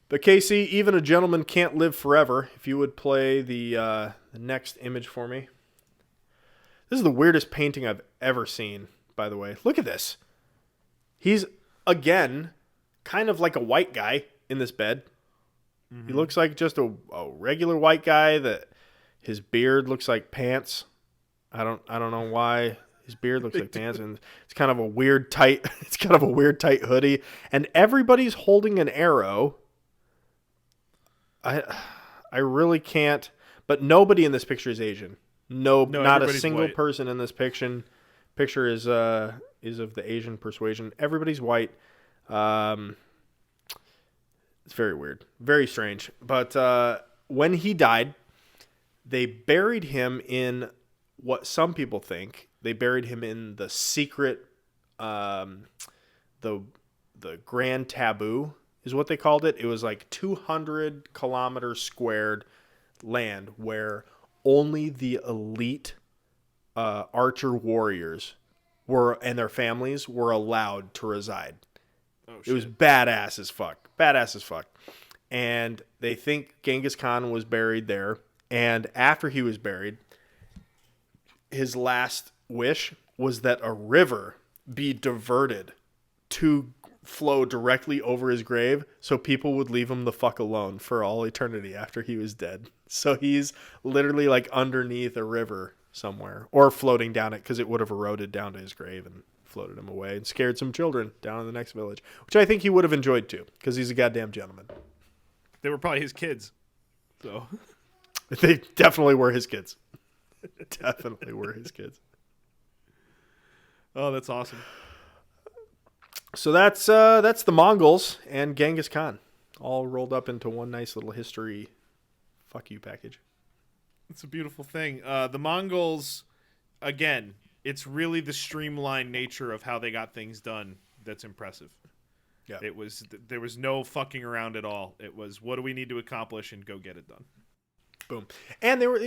But Casey, even a gentleman can't live forever. If you would play the next image for me. This is the weirdest painting I've ever seen, by the way. Look at this. He's, again, kind of like a white guy in this bed. Mm-hmm. He looks like just a regular white guy that his beard looks like pants. I don't know why his beard looks like pants, and it's kind of a weird tight hoodie, and everybody's holding an arrow. I really can't, but nobody in this picture is Asian. No, not a single person in this picture is of the Asian persuasion. Everybody's white. It's very weird, very strange. But when he died, they buried him in what some people think they buried him in the secret, the Grand Taboo is what they called it. It was like 200 kilometers squared land where only the elite archer warriors and their families were allowed to reside. Oh, shit. It was badass as fuck. And they think Genghis Khan was buried there. And after he was buried, his last wish was that a river be diverted to flow directly over his grave so people would leave him the fuck alone for all eternity after he was dead. So he's literally like underneath a river somewhere, or floating down it because it would have eroded down to his grave and floated him away and scared some children down in the next village, which I think he would have enjoyed too because he's a goddamn gentleman. They were probably his kids. So they definitely were his kids. Definitely were his kids. Oh, that's awesome. So that's the Mongols and Genghis Khan all rolled up into one nice little history fuck you package. It's a beautiful thing. The Mongols, again, it's really the streamlined nature of how they got things done that's impressive. Yeah. There was no fucking around at all. It was, what do we need to accomplish, and go get it done. Boom. And they were,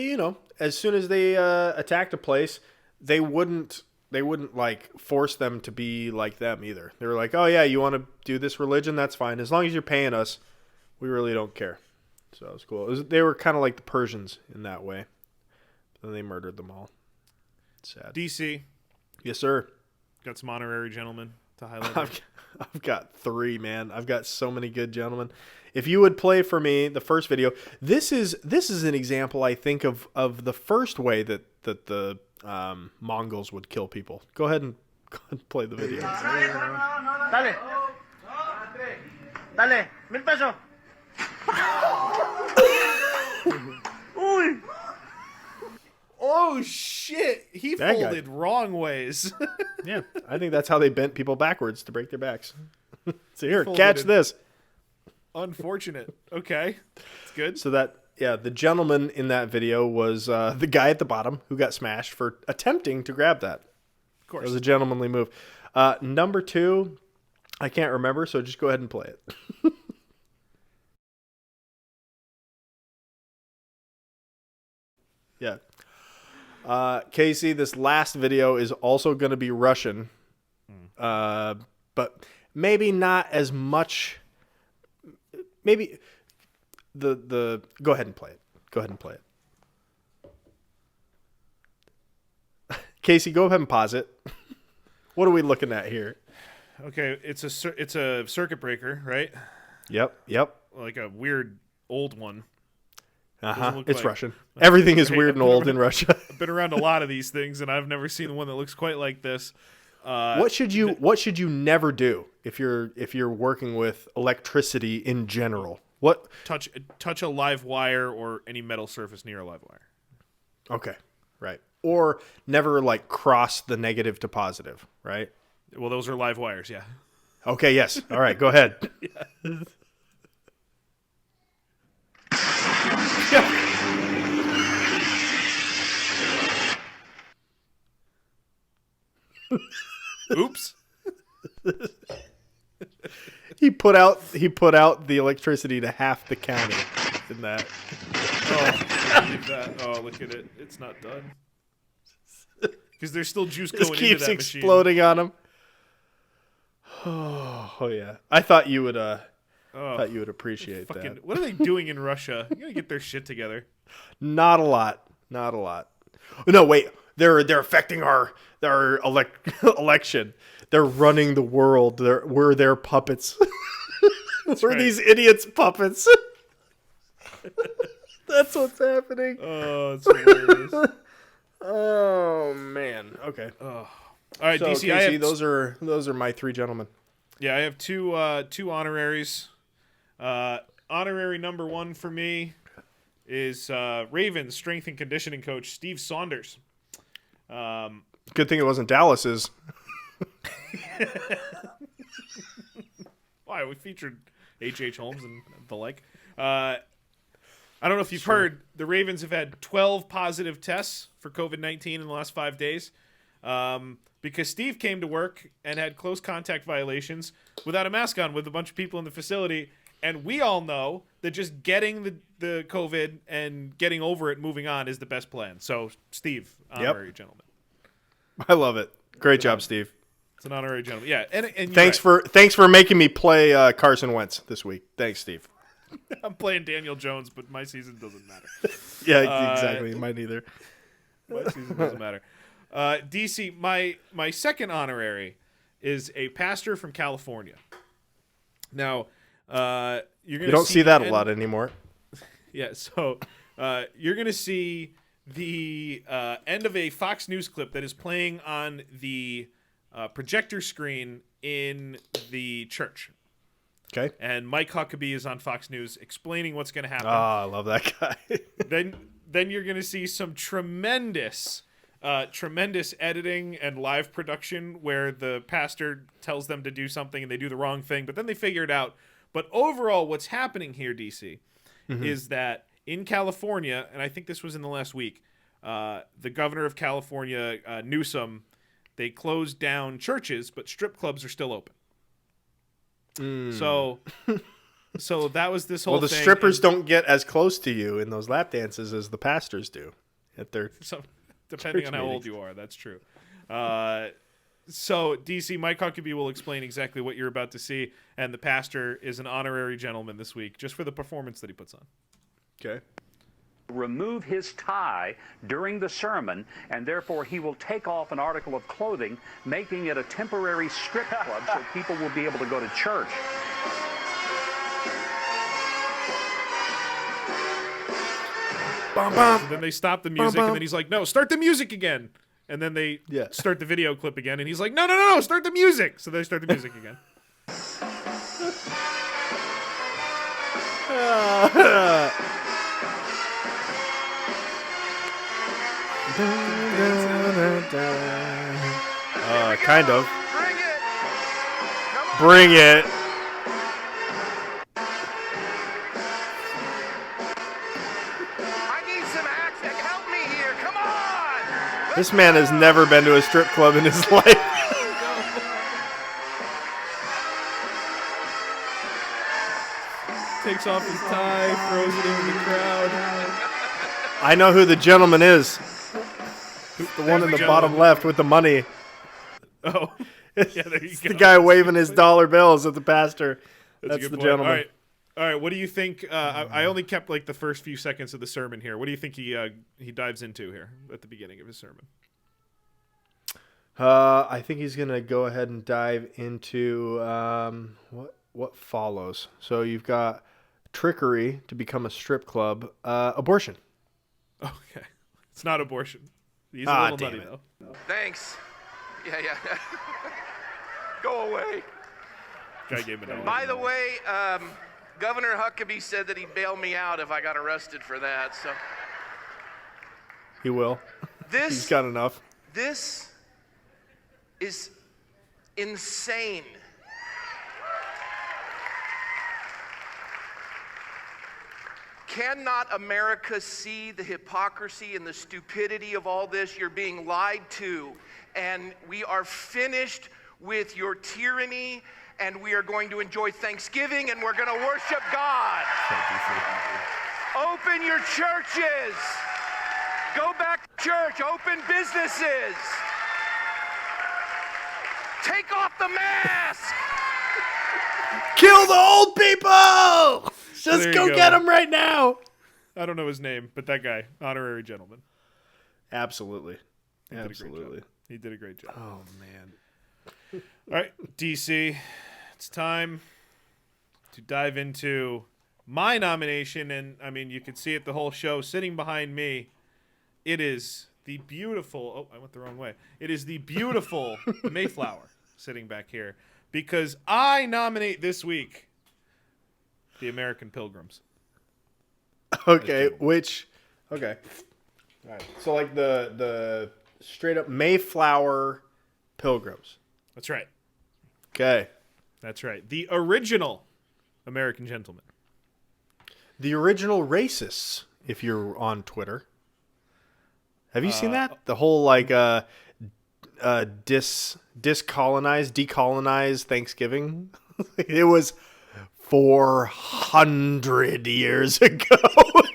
as soon as they attacked a place, they wouldn't like force them to be like them either. They were like, oh yeah, you want to do this religion? That's fine. As long as you're paying us, we really don't care. So it was cool. They were kind of like the Persians in that way. Then they murdered them all. Sad. DC. Yes, sir. Got some honorary gentlemen to highlight. I've got 3, man. I've got so many good gentlemen. If you would play for me the first video, this is an example, I think, of the first way that the Mongols would kill people. Go ahead and play the video. Dale. Dale. 1,000 pesos. Uy. Oh shit! He that folded wrong ways. Yeah, I think that's how they bent people backwards to break their backs. So here, catch this. Unfortunate. Okay, it's good. So the gentleman in that video was the guy at the bottom who got smashed for attempting to grab that. Of course, it was a gentlemanly move. Number 2, I can't remember, so just go ahead and play it. Yeah. Casey, this last video is also going to be Russian, but maybe not as much. Maybe the go ahead and play it. Go ahead and play it. Casey, go ahead and pause it. What are we looking at here? Okay, it's a circuit breaker, right? Yep. Like a weird old one. It's Russian. Everything is weird and old in Russia. I've been around a lot of these things, and I've never seen one that looks quite like this. What should you never do if you're working with electricity in general? What touch a live wire or any metal surface near a live wire. Okay. Right. Or never like cross the negative to positive, right? Well, those are live wires, yeah. Okay, yes. All right, go ahead. Oops. He put out the electricity to half the county in that. Oh, look at it. It's not done. Because there's still juice This going keeps into that exploding on him. Oh yeah. I thought you would appreciate that. What are they doing in Russia? You gotta get their shit together. Not a lot. No, wait. They're affecting our election. They're running the world. We're their puppets. We're these idiots' puppets. That's what's happening. Oh, it's hilarious. Oh man. Okay. All right, So, DC. Casey, those are my three gentlemen. Yeah, I have two honoraries. Honorary number 1 for me is Ravens strength and conditioning coach Steve Saunders. Good thing it wasn't Dallas's. Why? We featured H.H. Holmes and the like. I don't know if you've heard, the Ravens have had 12 positive tests for COVID-19 in the last 5 days because Steve came to work and had close contact violations without a mask on with a bunch of people in the facility. And we all know that just getting the COVID and getting over it, moving on, is the best plan. So, Steve, honorary gentleman. I love it. Great job, Steve. It's an honorary gentleman. Yeah, and thanks for making me play Carson Wentz this week. Thanks, Steve. I'm playing Daniel Jones, but my season doesn't matter. Yeah, exactly. Mine neither. My season doesn't matter. DC, my second honorary is a pastor from California. Now, you don't see that a lot anymore. Yeah, so you're going to see the end of a Fox News clip that is playing on the projector screen in the church. Okay. And Mike Huckabee is on Fox News explaining what's going to happen. Oh, I love that guy. Then you're going to see some tremendous editing and live production where the pastor tells them to do something and they do the wrong thing, but then they figure it out. But overall, what's happening here, DC, is that in California, and I think this was in the last week, the governor of California, Newsom, they closed down churches, but strip clubs are still open. So that was this whole thing. Well, the strippers don't get as close to you in those lap dances as the pastors do at their depending on how old you are. That's true. So, DC, Mike Huckabee will explain exactly what you're about to see, and the pastor is an honorary gentleman this week just for the performance that he puts on. Okay. Remove his tie during the sermon, and therefore he will take off an article of clothing, making it a temporary strip club so people will be able to go to church. So then they stop the music, and then he's like, no, start the music again. And then they start the video clip again, and he's like, no, start the music. So they start the music again. Kind of. Bring it. I need some action. Help me here. Come on. This man has never been to a strip club in his life. Takes off his tie, throws it into the crowd. I know who the gentleman is. The one in the bottom left with the money. Oh, yeah, there you go. The guy waving his dollar bills at the pastor. That's the point. gentleman. All right. What do you think? I only kept like the first few seconds of the sermon here. What do you think he dives into here at the beginning of his sermon? I think he's gonna go ahead and dive into what follows. So you've got trickery to become a strip club, abortion. Okay, it's not abortion. He's a little nutty though. Thanks. Yeah. Go away. Guy gave it. By the way, Governor Huckabee said that he'd bail me out if I got arrested for that. So He will. He's got enough. This is insane. Cannot America see the hypocrisy and the stupidity of all this? You're being lied to, and we are finished with your tyranny, and we are going to enjoy Thanksgiving, and we're going to worship God. Open your churches. Go back to church. Open businesses. Take off the mask. Kill the old people. Just go get him right now. I don't know his name, but that guy, honorary gentleman. Absolutely. He did a great job. Oh, man. All right, DC, it's time to dive into my nomination. And, I mean, you can see it the whole show sitting behind me. It is the beautiful... Oh, I went the wrong way. It is the beautiful Mayflower sitting back here. Because I nominate this week the American Pilgrims. Okay, okay. All right. So like the straight up Mayflower Pilgrims. That's right. Okay. That's right. The original American gentleman. The original racists, if you're on Twitter. Have you seen that? The whole like decolonize Thanksgiving. It was 400 years ago.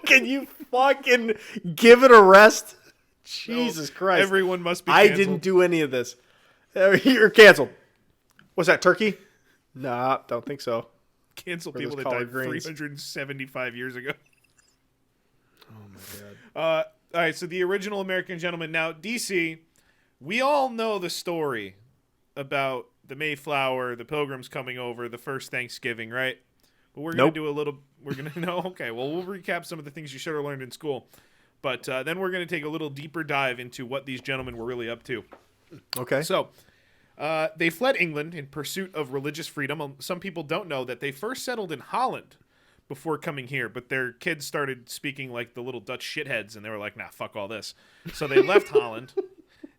Can you fucking give it a rest? Jesus Christ. Everyone must be canceled. I didn't do any of this. You're canceled. What's that, turkey? Nah, don't think so. Cancel people that died 375 years ago. Oh, my God. All right, so the original American gentleman. Now, DC, we all know the story about the Mayflower, the Pilgrims coming over, the first Thanksgiving, right? But we're going to do a little... We're going to... No, okay. Well, we'll recap some of the things you should have learned in school. But then we're going to take a little deeper dive into what these gentlemen were really up to. Okay. So, they fled England in pursuit of religious freedom. Some people don't know that they first settled in Holland before coming here, but their kids started speaking like the little Dutch shitheads, and they were like, nah, fuck all this. So they left Holland,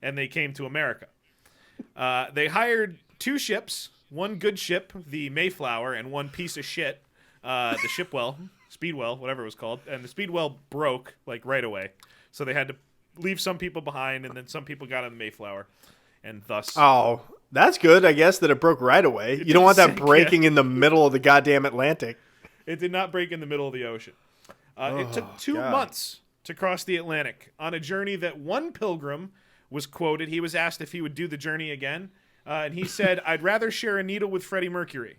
and they came to America. They hired 2 ships, one good ship, the Mayflower, and one piece of shit, the Shipwell, Speedwell, whatever it was called. And the Speedwell broke, like, right away. So they had to leave some people behind, and then some people got on the Mayflower, and thus... Oh, that's good, I guess, that it broke right away. You don't want that breaking in the middle of the goddamn Atlantic. It did not break in the middle of the ocean. It took 2 months to cross the Atlantic on a journey that one pilgrim was quoted. He was asked if he would do the journey again. And he said, I'd rather share a needle with Freddie Mercury.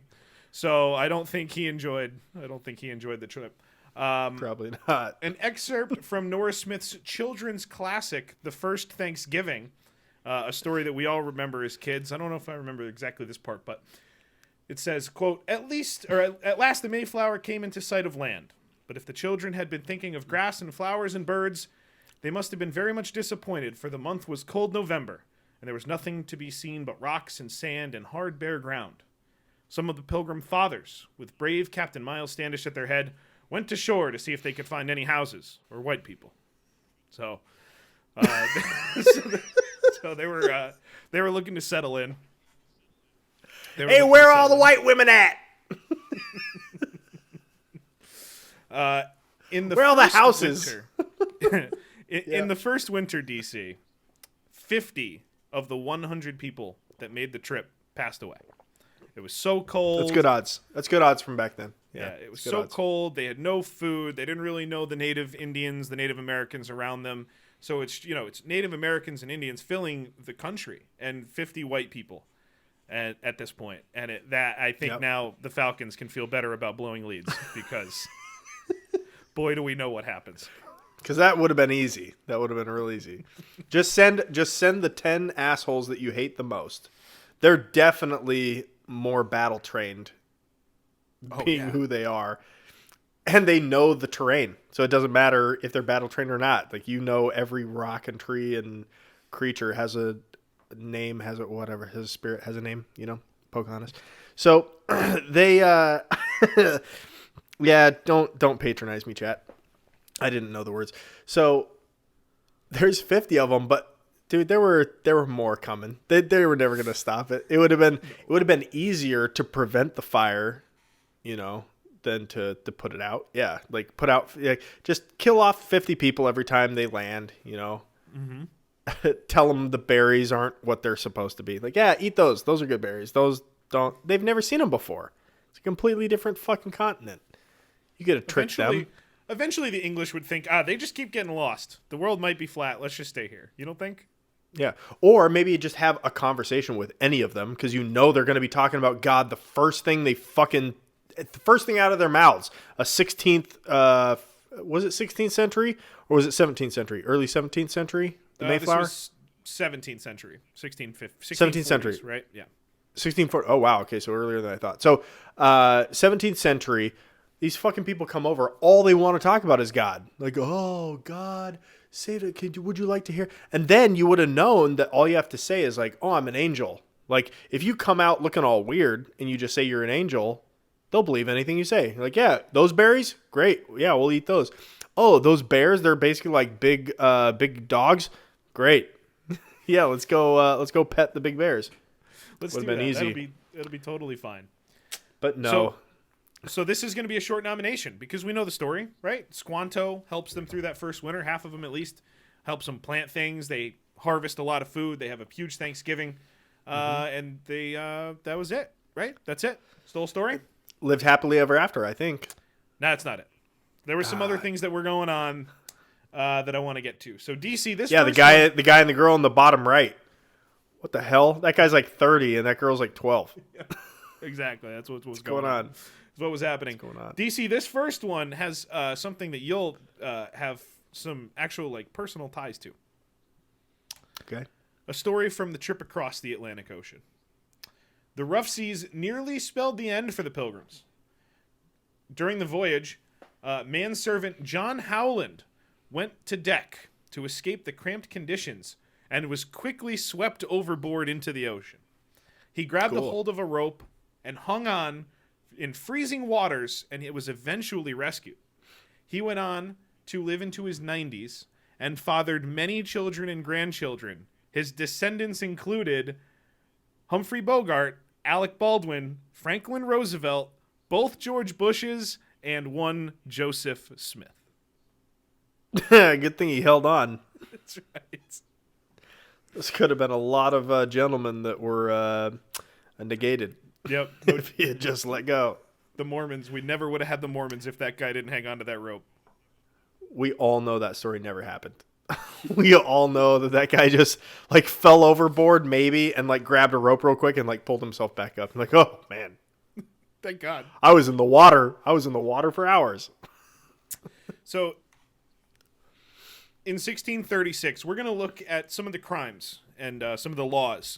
So I don't think he enjoyed the trip. Probably not. An excerpt from Nora Smith's children's classic, The First Thanksgiving, a story that we all remember as kids. I don't know if I remember exactly this part, but it says, quote, at last the Mayflower came into sight of land. But if the children had been thinking of grass and flowers and birds, they must have been very much disappointed, for the month was cold November, and there was nothing to be seen but rocks and sand and hard bare ground. Some of the Pilgrim fathers, with brave Captain Miles Standish at their head, went to shore to see if they could find any houses or white people. So, so they were looking to settle in. Hey, where are all the white women at? Where are all the houses? In the first winter, DC, 50 of the 100 people that made the trip passed away. It was so cold. That's good odds. That's good odds from back then. Yeah, it was so cold. They had no food. They didn't really know the Native Indians, the Native Americans around them. So it's Native Americans and Indians filling the country, and 50 white people at this point. And I think now the Falcons can feel better about blowing leads because boy, do we know what happens. Because that would have been easy. That would have been real easy. Just send the 10 assholes that you hate the most. They're definitely more battle trained, who they are, and they know the terrain. So it doesn't matter if they're battle trained or not. Like, every rock and tree and creature has a name, has a spirit has a name. Pocahontas. So they, don't patronize me, chat. I didn't know the words. So There's 50 of them, but dude, there were more coming. They were never gonna stop it. It would have been easier to prevent the fire, than to put it out. Yeah, like just kill off 50 people every time they land. Mm-hmm. Tell them the berries aren't what they're supposed to be. Like, yeah, eat those. Those are good berries. Those don't. They've never seen them before. It's a completely different fucking continent. You gotta trick them. Eventually, the English would think, they just keep getting lost. The world might be flat. Let's just stay here. You don't think? Yeah. Or maybe you just have a conversation with any of them because they're going to be talking about God the first thing out of their mouths. A 16th, was it 16th century or was it 17th century? Early 17th century? The Mayflower? This was 17th century. 17th century. Right? Yeah. 1640. Oh, wow. Okay. So earlier than I thought. So 17th century. These fucking people come over. All they want to talk about is God. Like, oh, God, say that. Would you like to hear? And then you would have known that all you have to say is like, oh, I'm an angel. Like, if you come out looking all weird and you just say you're an angel, they'll believe anything you say. Like, yeah, those berries, great. Yeah, we'll eat those. Oh, those bears, they're basically like big dogs. Great. Yeah, let's go pet the big bears. Would have been easy. It'll be totally fine. But no. So this is going to be a short nomination because we know the story, right? Squanto helps them through that first winter. Half of them, at least, helps them plant things. They harvest a lot of food. They have a huge Thanksgiving, and that was it, right? That's it. It's the whole story. Lived happily ever after, I think. No, that's not it. There were some other things that were going on that I want to get to. So DC, the guy and the girl in the bottom right. What the hell? That guy's like 30 and that girl's like 12. Yeah, exactly. That's what's going on. What was happening. What's going on? DC, this first one has something that you'll have some actual like personal ties to. Okay. A story from the trip across the Atlantic Ocean. The rough seas nearly spelled the end for the Pilgrims. During the voyage, manservant John Howland went to deck to escape the cramped conditions and was quickly swept overboard into the ocean. He grabbed a hold of a rope and hung on in freezing waters, and it was eventually rescued. He went on to live into his 90s and fathered many children and grandchildren. His descendants included Humphrey Bogart, Alec Baldwin, Franklin Roosevelt, both George Bushes, and one Joseph Smith. Good thing he held on. That's right. This could have been a lot of gentlemen that were negated. Yep. If he had just let go. The Mormons. We never would have had the Mormons if that guy didn't hang on to that rope. We all know that story never happened. We all know that guy just like fell overboard maybe and like grabbed a rope real quick and like pulled himself back up. I'm like, oh man. Thank God. I was in the water for hours. So in 1636, we're going to look at some of the crimes and some of the laws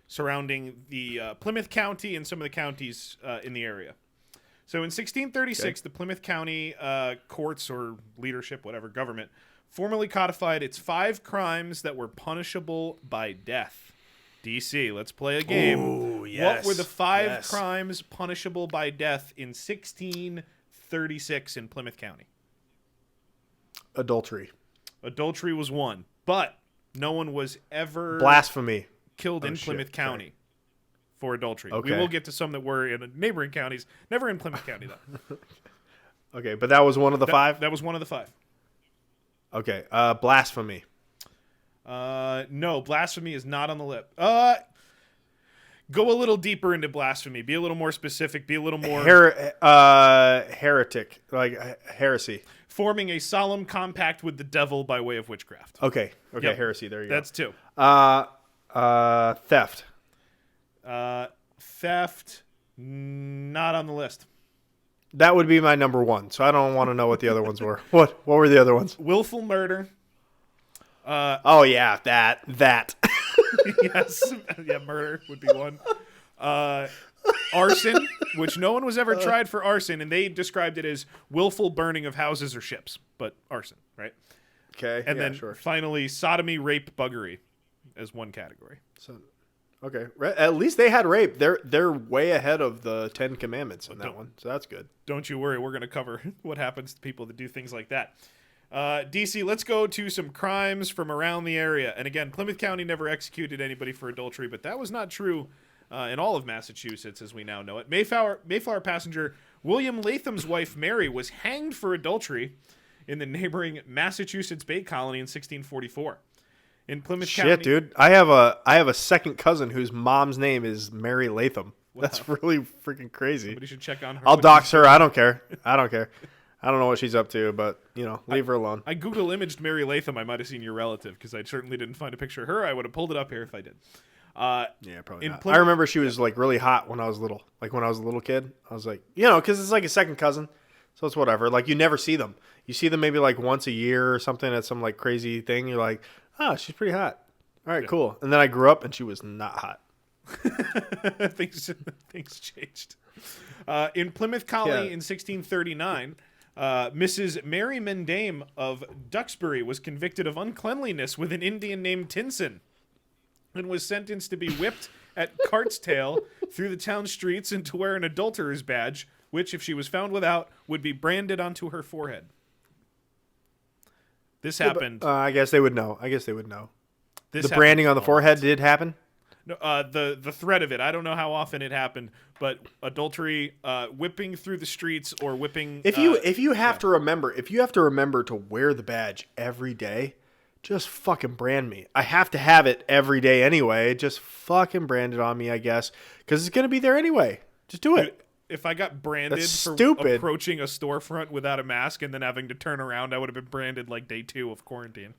surrounding the Plymouth County and some of the counties in the area. So in 1636, the Plymouth County courts or leadership, whatever, government, formally codified its 5 crimes that were punishable by death. DC, let's play a game. Ooh, yes. What were the 5 crimes punishable by death in 1636 in Plymouth County? Adultery. Adultery was one, but no one was ever blasphemy killed in Plymouth County for adultery. Okay. We will get to some that were in neighboring counties, never in Plymouth County though. Okay, but that was one of the 5? That was one of the 5. Okay, blasphemy. No, blasphemy is not on the list. Go a little deeper into blasphemy. Be a little more specific. Be a little more heretic, like heresy. Forming a solemn compact with the devil by way of witchcraft. Okay, Yep. heresy. There you go. That's 2. Theft. Theft, not on the list. That would be my number 1. So I don't want to know what the other ones were. What were the other ones? Willful murder. Oh yeah, that. Yes, yeah, murder would be one. Arson, which no one was ever tried for arson, and they described it as willful burning of houses or ships, but arson, right? Okay, and then finally sodomy, rape, buggery as one category. So, okay, at least they had rape. They're way ahead of the 10 Commandments in that one, so that's good. Don't you worry, we're going to cover what happens to people that do things like that. DC, let's go to some crimes from around the area. And again, Plymouth County never executed anybody for adultery, but that was not true in all of Massachusetts as we now know it. Mayflower passenger William Latham's wife Mary was hanged for adultery in the neighboring Massachusetts Bay Colony in 1644. In Plymouth County. Shit, dude. I have a second cousin whose mom's name is Mary Latham. Wow. That's really freaking crazy. Somebody should check on her. I'll dox her. I don't care. I don't know what she's up to, but, leave her alone. I Google imaged Mary Latham. I might have seen your relative because I certainly didn't find a picture of her. I would have pulled it up here if I did. Yeah, probably not. I remember she was, like, really hot when I was little. Like, when I was a little kid. I was like, because it's like a second cousin. So it's whatever. Like, you never see them. You see them maybe, like, once a year or something at some, like, crazy thing. You're like, oh, she's pretty hot. All right, cool. And then I grew up, and she was not hot. Things changed. In Plymouth Colony in 1639, Mrs. Mary Mendame of Duxbury was convicted of uncleanliness with an Indian named Tinson and was sentenced to be whipped at cart's tail through the town streets and to wear an adulterer's badge, which, if she was found without, would be branded onto her forehead. This happened. I guess they would know. The happened branding on the forehead did happen? No, the threat of it. I don't know how often it happened, but adultery, whipping through the streets or whipping. If you have to remember to wear the badge every day, just fucking brand me. I have to have it every day anyway. Just fucking brand it on me, I guess, because it's gonna be there anyway. Just do it. If I got branded That's for stupid. approaching a storefront without a mask and then having to turn around, I would have been branded like day 2 of quarantine.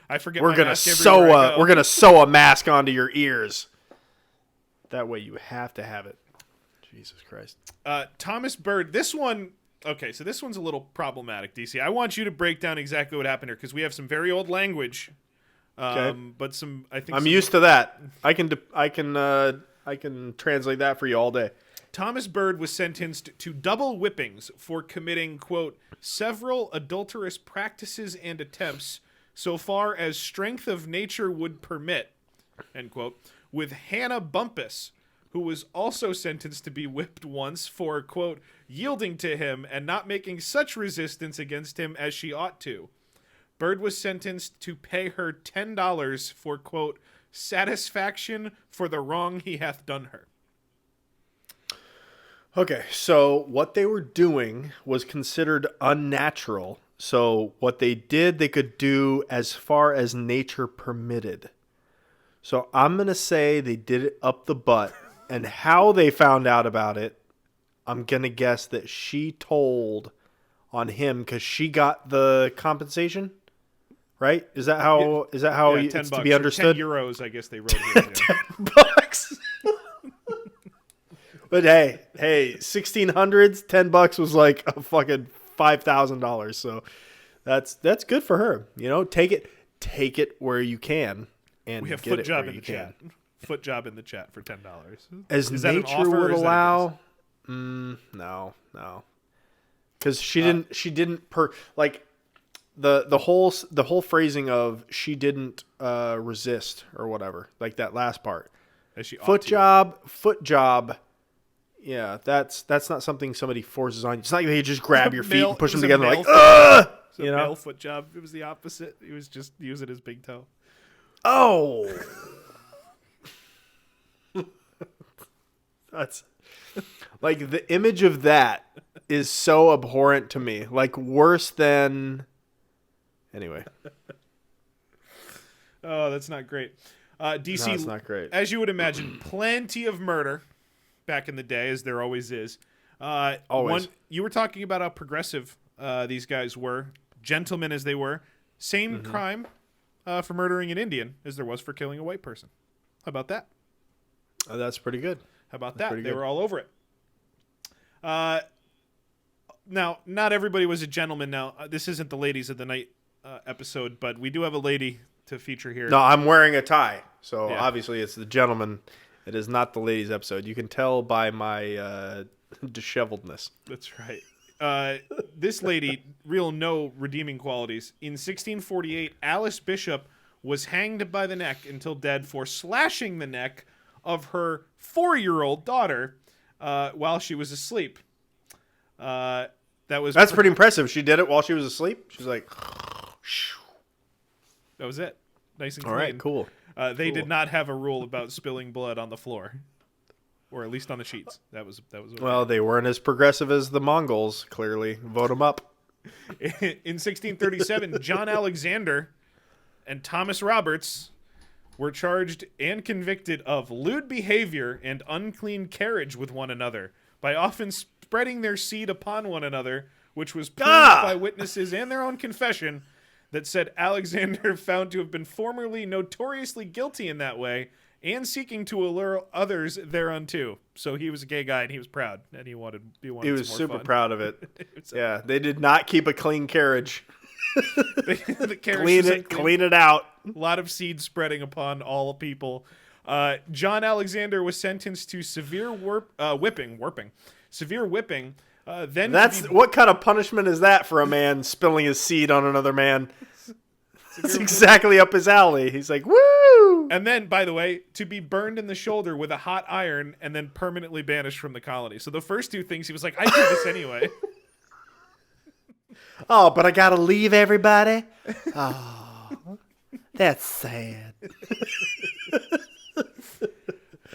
I forget. We're gonna sew a mask onto your ears. That way you have to have it. Jesus Christ. Thomas Bird. This one. Okay, so this one's a little problematic, DC. I want you to break down exactly what happened here because we have some very old language. Okay. But some. I'm used to that. I can translate that for you all day. Thomas Bird was sentenced to double whippings for committing, quote, several adulterous practices and attempts so far as strength of nature would permit, end quote, with Hannah Bumpus, who was also sentenced to be whipped once for, quote, yielding to him and not making such resistance against him as she ought to. Bird was sentenced to pay her $10 for, quote, satisfaction for the wrong he hath done her. Okay, so what they were doing was considered unnatural. So what they did, they could do as far as nature permitted. So I'm going to say they did it up the butt. And how they found out about it, I'm going to guess that she told on him because she got the compensation, right? Is that how it's to be understood? 10 euros, I guess they wrote here. $10. But hey, 1600s, $10 was like a fucking $5,000. So that's good for her. Take it where you can, and we have get foot it job where in you the chat. can. Foot job in the chat for $10. As Is that nature an offer would or is allow. No, because she didn't. The whole phrasing of she didn't resist or whatever, like that last part. Foot job. Yeah, that's not something somebody forces on you. It's not like they just grab your feet and push them together like, ugh! Male foot job. It was the opposite. He was just using his big toe. Oh! That's... Like, the image of that is so abhorrent to me. Like, worse than... Anyway. Oh, that's not great. DC, no, it's not great. As you would imagine, plenty of murder back in the day, as there always is. Always. You were talking about how progressive these guys were, gentlemen as they were. Same crime for murdering an Indian as there was for killing a white person. How about that? That's pretty good. How about that? They were all over it. Now, not everybody was a gentleman. Now, this isn't the Ladies of the Night episode, but we do have a lady to feature here. No, I'm wearing a tie, so obviously it's the gentleman. It is not the ladies episode. You can tell by my disheveledness. That's right. This lady, no redeeming qualities. In 1648, Alice Bishop was hanged by the neck until dead for slashing the neck of her 4-year-old daughter while she was asleep. That's pretty impressive. She did it while she was asleep. She's like... That was it. Nice and All clean. right, cool. They did not have a rule about spilling blood on the floor, or at least on the sheets. That was. Well, they weren't as progressive as the Mongols. Clearly, vote them up. In 1637, John Alexander and Thomas Roberts were charged and convicted of lewd behavior and unclean carriage with one another by often spreading their seed upon one another, which was proved by witnesses and their own confession that said Alexander found to have been formerly notoriously guilty in that way and seeking to allure others thereunto. So he was a gay guy and he was proud and he wanted He was some more super fun. proud of it. Yeah, they did not keep a clean carriage. The carriage Clean it out. A lot of seed spreading upon all people. John Alexander was sentenced to severe whipping. Severe whipping. What kind of punishment is that for a man spilling his seed on another man? It's exactly up his alley. He's like, woo! And then, by the way, to be burned in the shoulder with a hot iron and then permanently banished from the colony. So the first two things, he was like, I do this anyway. Oh, but I gotta leave everybody? Oh, that's sad.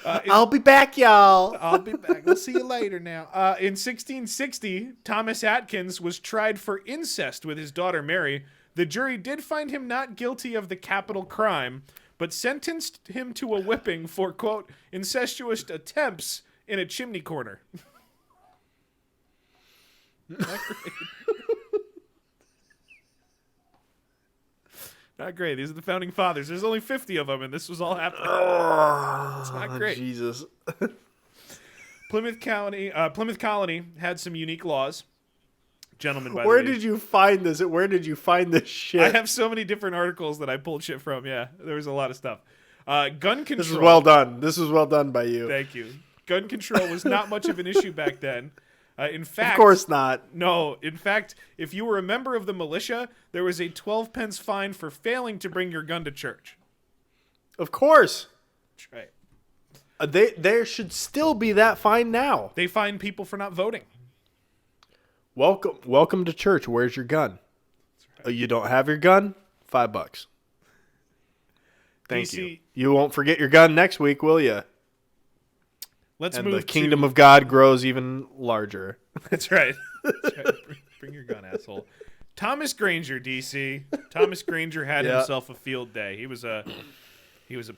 I'll be back, y'all. I'll be back. We'll see you later now. In 1660, Thomas Atkins was tried for incest with his daughter Mary. The jury did find him not guilty of the capital crime, but sentenced him to a whipping for, quote, incestuous attempts in a chimney corner. Not great. Not great. These are the founding fathers. There's only 50 of them, and this was all happening. It's not great. Jesus. Plymouth Colony had some unique laws. Gentlemen, by the way. Where did you find this? Where did you find this shit? I have so many different articles that I pulled shit from. Yeah, there was a lot of stuff. Gun control. This is well done. This was well done by you. Thank you. Gun control was not much of an issue back then. In fact, of course not. No, in fact, if you were a member of the militia, there was a 12 pence fine for failing to bring your gun to church. Of course. That's right. There should still be that fine now. They fine people for not voting. Welcome to church. Where's your gun? Right. You don't have your gun? $5. Thank you. You won't forget your gun next week, will you? And the kingdom of God grows even larger. That's right. That's right. Bring your gun, asshole. Thomas Granger, DC. Thomas Granger had himself a field day. He was a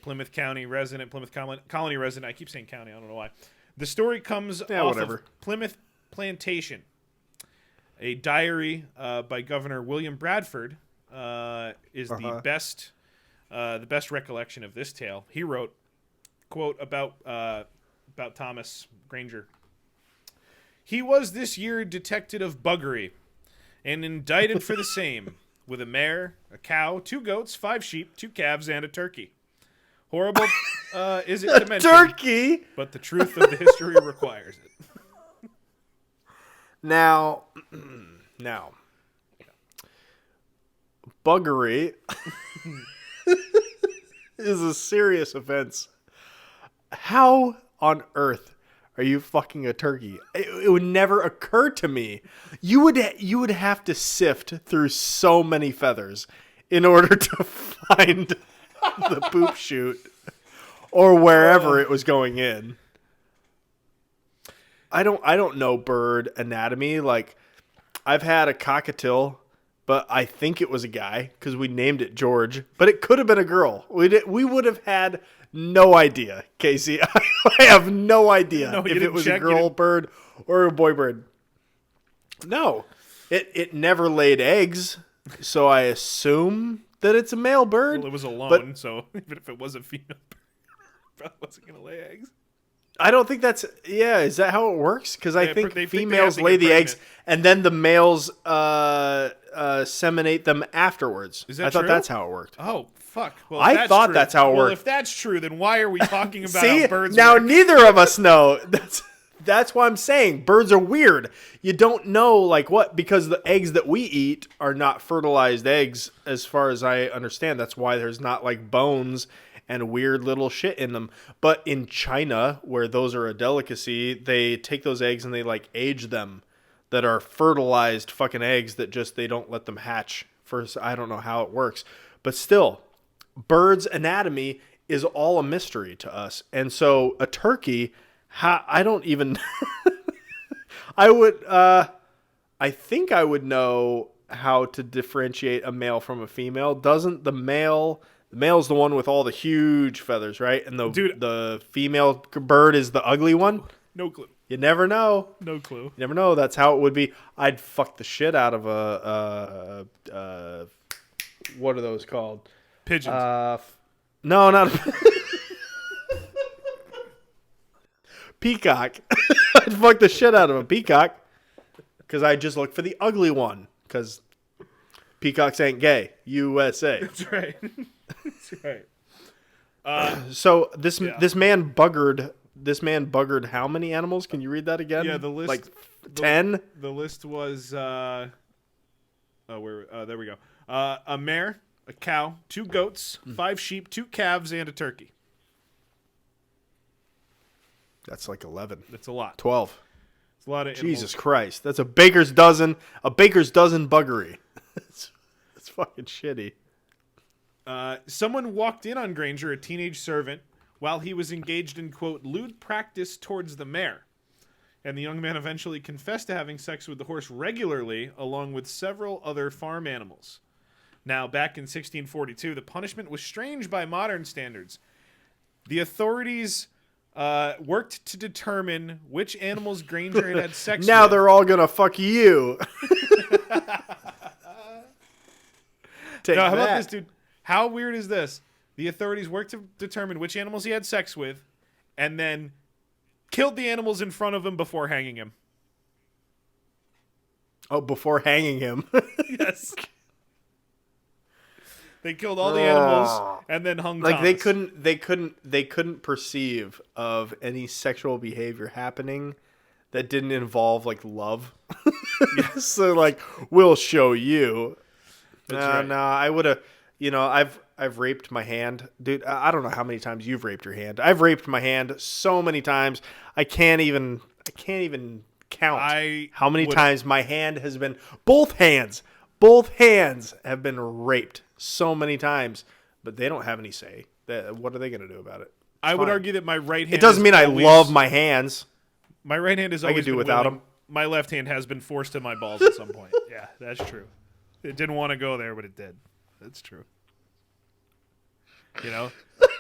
Plymouth County resident, Plymouth Colony resident. I keep saying county. I don't know why. The story comes off of Plymouth Plantation. A diary by Governor William Bradford is the best recollection of this tale. He wrote, quote, about Thomas Granger. He was this year detected of buggery and indicted for the same, with a mare, a cow, 2 goats, 5 sheep, 2 calves, and a turkey. Horrible is it to mention, turkey? But the truth of the history requires it. Now, buggery is a serious offense. How on earth are you fucking a turkey? It would never occur to me. You would have to sift through so many feathers in order to find the poop chute or wherever it was going in. I don't know bird anatomy. Like, I've had a cockatiel, but I think it was a guy because we named it George. But it could have been a girl. We would have had no idea, Casey. I have no idea if it was a girl bird or a boy bird. No, it never laid eggs, so I assume that it's a male bird. Well, it was alone, so even if it was a female bird, it probably wasn't going to lay eggs. I don't think that's... Yeah, is that how it works? Because I think females lay the pregnant. eggs, and then the males seminate them afterwards. Is that I thought true? that's how it worked. Oh, fuck. Well, I thought that's how it worked. Well, if that's true, then why are we talking about See? how birds now work? neither of us know. That's why I'm saying birds are weird. You don't know, like, what... Because the eggs that we eat are not fertilized eggs, as far as I understand. That's why there's not, like, bones and weird little shit in them. But in China, where those are a delicacy, they take those eggs and they, like, age them, that are fertilized fucking eggs that just, they don't let them hatch First, I don't know how it works, but still, birds' anatomy is all a mystery to us. And so a turkey, I don't even, I think I would know how to differentiate a male from a female. Doesn't the male's the one with all the huge feathers, right? And the female bird is the ugly one? No clue. You never know. No clue. You never know. That's how it would be. I'd fuck the shit out of what are those called? Pigeons. No, not peacock. I'd fuck the shit out of a peacock because I just look for the ugly one because peacocks ain't gay. USA. That's right. That's right. So this man buggered. This man buggered how many animals? Can you read that again? Yeah, the list. Like 10? The list was, there we go. A mare, a cow, 2 goats, 5 sheep, 2 calves, and a turkey. That's like 11. That's a lot. 12. It's a lot of Jesus Christ. That's a baker's dozen buggery. It's fucking shitty. Someone walked in on Granger, a teenage servant, while he was engaged in, quote, lewd practice towards the mare. And the young man eventually confessed to having sex with the horse regularly, along with several other farm animals. Now, back in 1642, the punishment was strange by modern standards. The authorities worked to determine which animals Granger had sex now with. They're all gonna fuck you. How about this, dude? How weird is this? The authorities worked to determine which animals he had sex with, and then killed the animals in front of him before hanging him. Oh, before hanging him. Yes. They killed all the animals and then hung like Thomas. they couldn't perceive of any sexual behavior happening that didn't involve like love. Yes. So like, we'll show you. That's No, right. I would have. I've raped my hand, dude. I don't know how many times you've raped your hand. I've raped my hand so many times. I can't even count how many times my hand has been. Both hands have been raped so many times, but they don't have any say. What are they going to do about it? I would argue that my right hand. It doesn't mean I love my hands. My right hand is always. I could do been without willing. them. My left hand has been forced to my balls at some point. Yeah, that's true. It didn't want to go there, but it did. That's true. You know,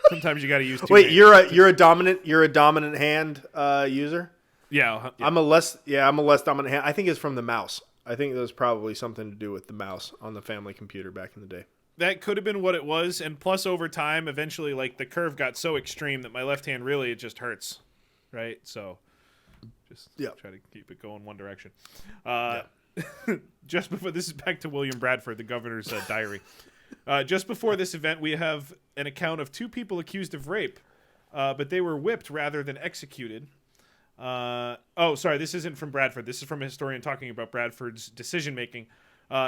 sometimes you got to use. Two hands. You're a dominant hand user. Yeah, I'm a less dominant hand. I think it's from the mouse. I think there's probably something to do with the mouse on the family computer back in the day. That could have been what it was, and plus over time, eventually, like the curve got so extreme that my left hand really it just hurts, right? So, just try to keep it going one direction. Just before this is back to William Bradford, the governor's diary. Just before this event, we have an account of 2 people accused of rape, but they were whipped rather than executed. Sorry, this isn't from Bradford. This is from a historian talking about Bradford's decision making.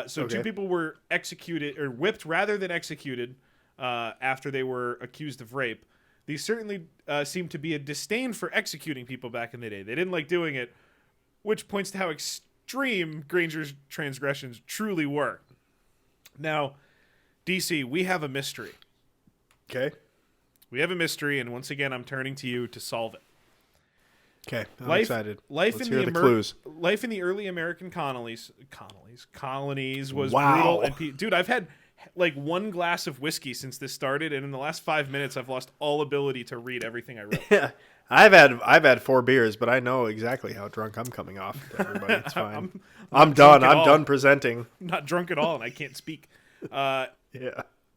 So 2 people were executed or whipped rather than executed after they were accused of rape. These certainly seem to be a disdain for executing people back in the day. They didn't like doing it, which points to how extreme Granger's transgressions truly were. Now, DC, we have a mystery. Okay. We have a mystery, and once again, I'm turning to you to solve it. Okay, I'm excited. Life Let's in hear the clues. Life in the early American colonies was Wow. brutal. And dude, I've had like 1 glass of whiskey since this started, and in the last 5 minutes, I've lost all ability to read everything I wrote. Yeah, I've had 4 beers, but I know exactly how drunk I'm coming off. To everybody, it's fine. I'm done. I'm done presenting. I'm not drunk at all, and I can't speak. Yeah.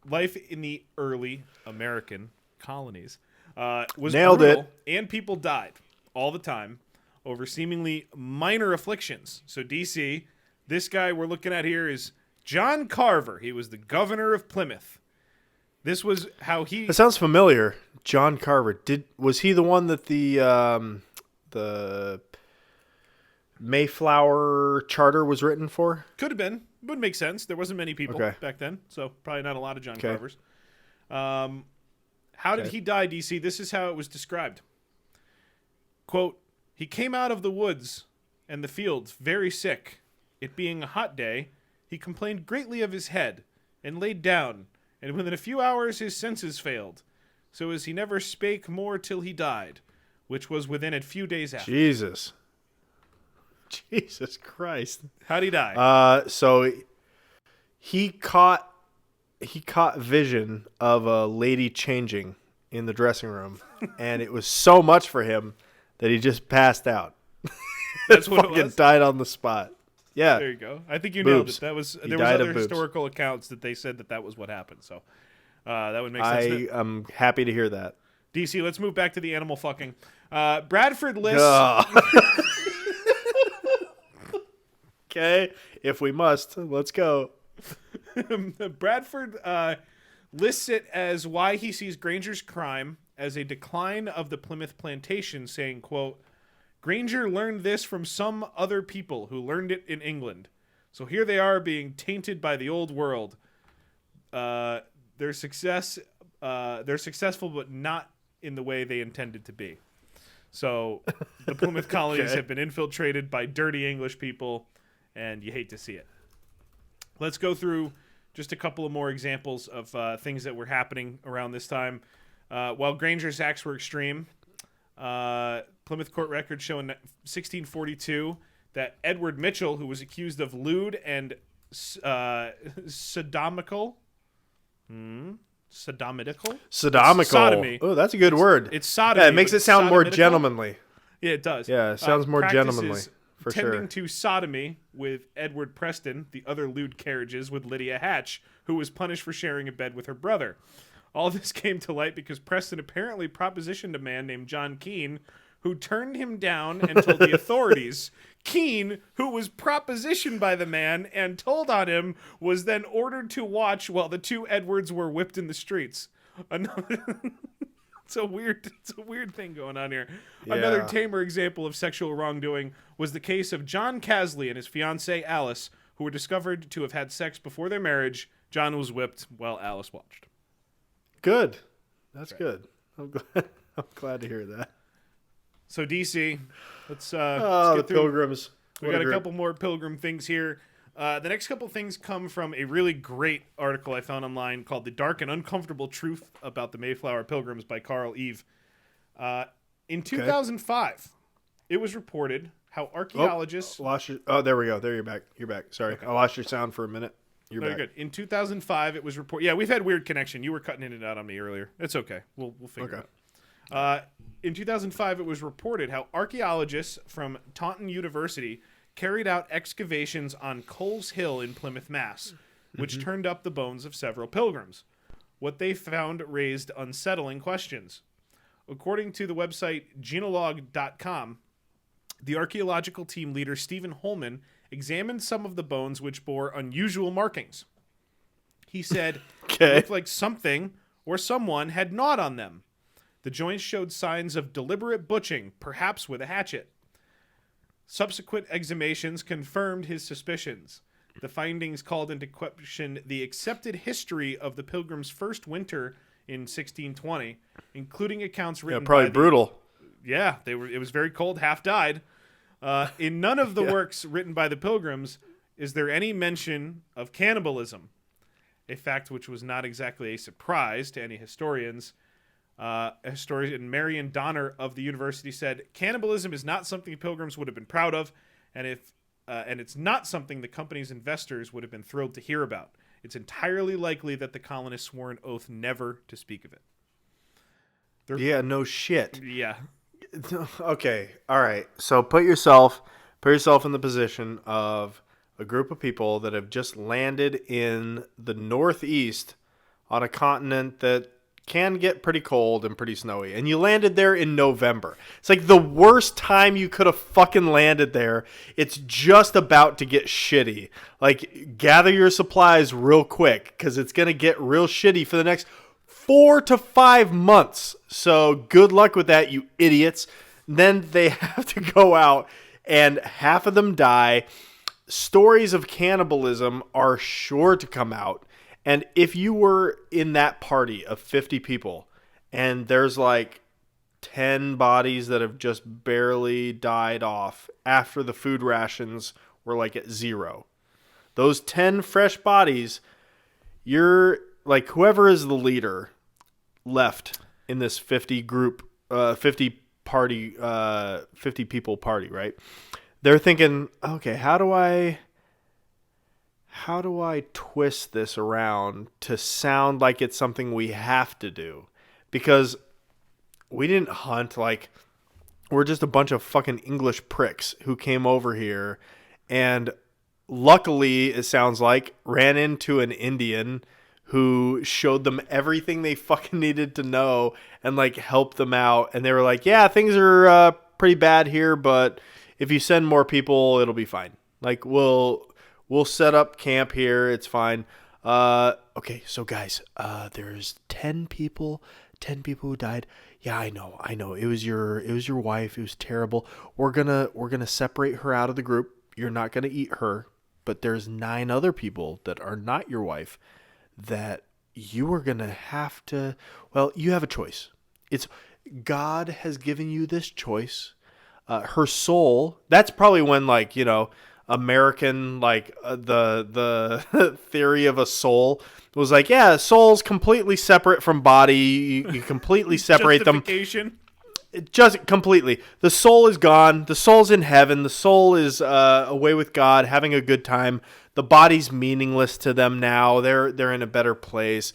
Life in the early American colonies was Nailed brutal, it. and people died all the time over seemingly minor afflictions. So DC, this guy we're looking at here is John Carver. He was the governor of Plymouth. This was how he. That sounds familiar. John Carver. Was he the one that the Mayflower Charter was written for? Could have been. Would make sense. There wasn't many people back then, so probably not a lot of John Carvers. How did he die, DC? This is how it was described. Quote, he came out of the woods and the fields very sick. It being a hot day, he complained greatly of his head, and laid down, and within a few hours his senses failed, so as he never spake more till he died, which was within a few days after. Jesus Christ. How'd he die? So he caught vision of a lady changing in the dressing room, and it was so much for him that he just passed out. That's what it was? Died on the spot. Yeah. There you go. I think you Boobs. nailed it. He There was died of other boobs. historical accounts that they said that was what happened. So that would make sense. I'm happy to hear that. DC, let's move back to the animal fucking. Bradford lists. Okay, if we must, let's go. Bradford lists it as why he sees Granger's crime as a decline of the Plymouth plantation, saying, quote, Granger learned this from some other people who learned it in England. So here they are being tainted by the old world. They're successful, but not in the way they intended to be. So the Plymouth colonies have been infiltrated by dirty English people, and you hate to see it. Let's go through just a couple of more examples of things that were happening around this time. While Granger's acts were extreme, Plymouth court records show in 1642 that Edward Mitchell, who was accused of lewd and sodomical. Sodomy. Oh, that's a good word. It's sodomy. Yeah, it makes it sound more gentlemanly. Yeah, it does. Yeah, it sounds more gentlemanly, for sure. Tending to sodomy with Edward Preston, the other lewd carriages with Lydia Hatch, who was punished for sharing a bed with her brother. All this came to light because Preston apparently propositioned a man named John Keane, who turned him down and told the authorities. Keane, who was propositioned by the man and told on him, was then ordered to watch while the two Edwards were whipped in the streets. It's a weird thing going on here. Yeah. Another tamer example of sexual wrongdoing was the case of John Casley and his fiancée Alice, who were discovered to have had sex before their marriage. John was whipped while Alice watched. Good. That's good. I'm glad to hear that. So DC, let's get the through. Pilgrims. We got a couple more Pilgrim things here. The next couple things come from a really great article I found online called "The Dark and Uncomfortable Truth About the Mayflower Pilgrims" by Carl Eve. In 2005, it was reported how archaeologists. There we go. There you're back. You're back. Sorry, okay. I lost your sound for a minute. You're back. Good. In 2005, it was reported. Yeah, we've had weird connection. You were cutting in and out on me earlier. It's okay. We'll figure it out. In 2005, it was reported how archaeologists from Taunton University carried out excavations on Coles Hill in Plymouth, Mass., which turned up the bones of several pilgrims. What they found raised unsettling questions. According to the website genealog.com, the archaeological team leader Stephen Holman examined some of the bones which bore unusual markings. He said it looked like something or someone had gnawed on them. The joints showed signs of deliberate butching, perhaps with a hatchet. Subsequent exhumations confirmed his suspicions. The findings called into question the accepted history of the Pilgrims' first winter in 1620, including accounts written probably brutal. Yeah, it was very cold, half died. In none of the works written by the Pilgrims is there any mention of cannibalism, a fact which was not exactly a surprise to any historians. Historian Marion Donner of the university said, "Cannibalism is not something Pilgrims would have been proud of, and it's not something the company's investors would have been thrilled to hear about. It's entirely likely that the colonists swore an oath never to speak of it." No shit. Yeah. Okay. All right. So put yourself in the position of a group of people that have just landed in the Northeast on a continent that can get pretty cold and pretty snowy. And you landed there in November. It's like the worst time you could have fucking landed there. It's just about to get shitty. Like, gather your supplies real quick because it's going to get real shitty for the next 4 to 5 months. So good luck with that, you idiots. Then they have to go out and half of them die. Stories of cannibalism are sure to come out. And if you were in that party of 50 people and there's like 10 bodies that have just barely died off after the food rations were like at 0, those 10 fresh bodies, you're like whoever is the leader left in this 50 group, 50 party, 50 people party, right? They're thinking, okay, how do I twist this around to sound like it's something we have to do? Because we didn't hunt, like, we're just a bunch of fucking English pricks who came over here and luckily, it sounds like, ran into an Indian who showed them everything they fucking needed to know and, like, helped them out. And they were like, yeah, things are pretty bad here, but if you send more people, it'll be fine. Like, we'll set up camp here. It's fine. Okay, so guys, there's 10 people who died. Yeah, I know. It was your wife. It was terrible. We're gonna separate her out of the group. You're not gonna eat her, but there's 9 other people that are not your wife that you are gonna have to. Well, you have a choice. It's God has given you this choice. Her soul. That's probably when, like, you know, American, like, the theory of a soul was like, yeah, soul's completely separate from body. You completely separate them. Just completely. The soul is gone. The soul's in heaven. The soul is away with God, having a good time. The body's meaningless to them now. They're in a better place.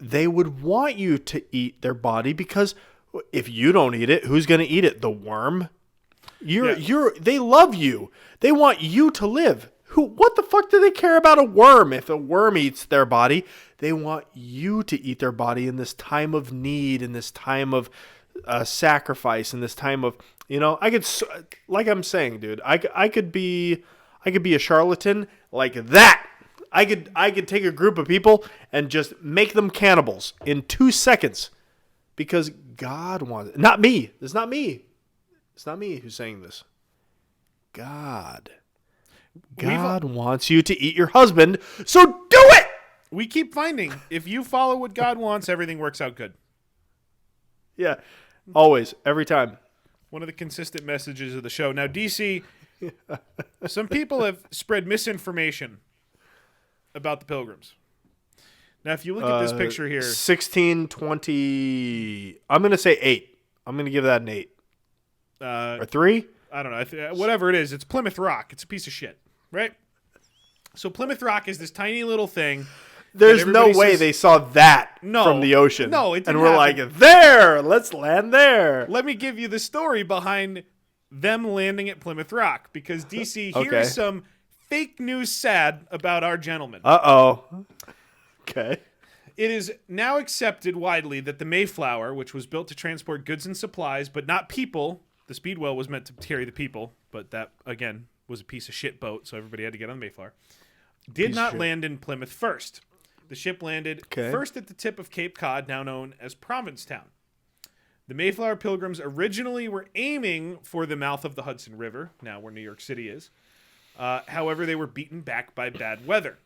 They would want you to eat their body because if you don't eat it, who's going to eat it? The worm? They love you. They want you to live. What the fuck do they care about a worm? If a worm eats their body, they want you to eat their body in this time of need, in this time of sacrifice, in this time of, you know, I could, like I'm saying, dude, I could be a charlatan like that. I could take a group of people and just make them cannibals in 2 seconds because God wants it. Not me. It's not me. It's not me who's saying this. God wants you to eat your husband, so do it! We keep finding, if you follow what God wants, everything works out good. Yeah, always, every time. One of the consistent messages of the show. Now, DC, some people have spread misinformation about the Pilgrims. Now, if you look at this picture here. 16, 20, I'm going to say 8. I'm going to give that an 8. Or 3? I don't know. Whatever it is, it's Plymouth Rock. It's a piece of shit, right? So Plymouth Rock is this tiny little thing. There's no way they saw that from the ocean. No, it didn't. And we're like, there, let's land there. Let me give you the story behind them landing at Plymouth Rock, because DC, here's some fake news sad about our gentleman. Uh-oh. Okay. It is now accepted widely that the Mayflower, which was built to transport goods and supplies, but not people. The Speedwell was meant to carry the people, but that, again, was a piece of shit boat, so everybody had to get on the Mayflower. Did not land in Plymouth first. The ship landed first at the tip of Cape Cod, now known as Provincetown. The Mayflower Pilgrims originally were aiming for the mouth of the Hudson River, now where New York City is. However, they were beaten back by bad weather.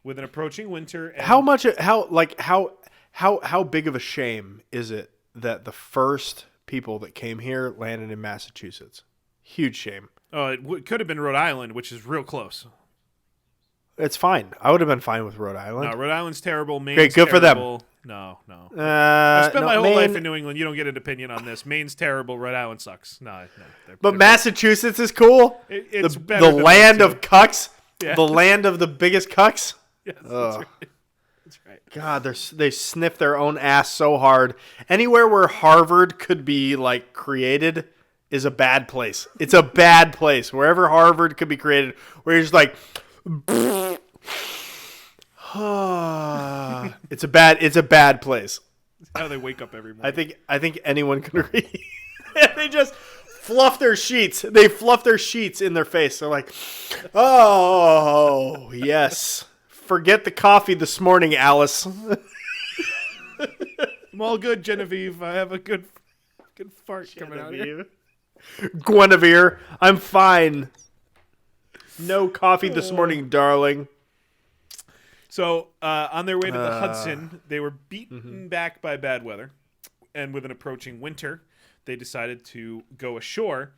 With an approaching winter... And how big of a shame is it that the first people that came here landed in Massachusetts? Huge shame. Oh, it could have been Rhode Island, which is real close. It's fine. I would have been fine with Rhode Island. No, Rhode Island's terrible. Maine's great, good terrible. For them. No. I spent my whole life in New England. You don't get an opinion on this. Maine's terrible. Rhode Island sucks. No. But Massachusetts is cool. It's better. The land of cucks. Yeah. The land of the biggest cucks. Yes, that's right. That's right. God, they sniff their own ass so hard. Anywhere where Harvard could be, like, created is a bad place. It's a bad place. Wherever Harvard could be created, where you're just like, it's a bad place. That's how they wake up every morning. I think anyone can agree. They just fluff their sheets. They fluff their sheets in their face. They're like, oh yes. Forget the coffee this morning, Alice. I'm all good, Genevieve. I have a good fart coming out here. Guinevere, I'm fine. No coffee this morning, darling. So, on their way to the Hudson, they were beaten back by bad weather. And with an approaching winter, they decided to go ashore.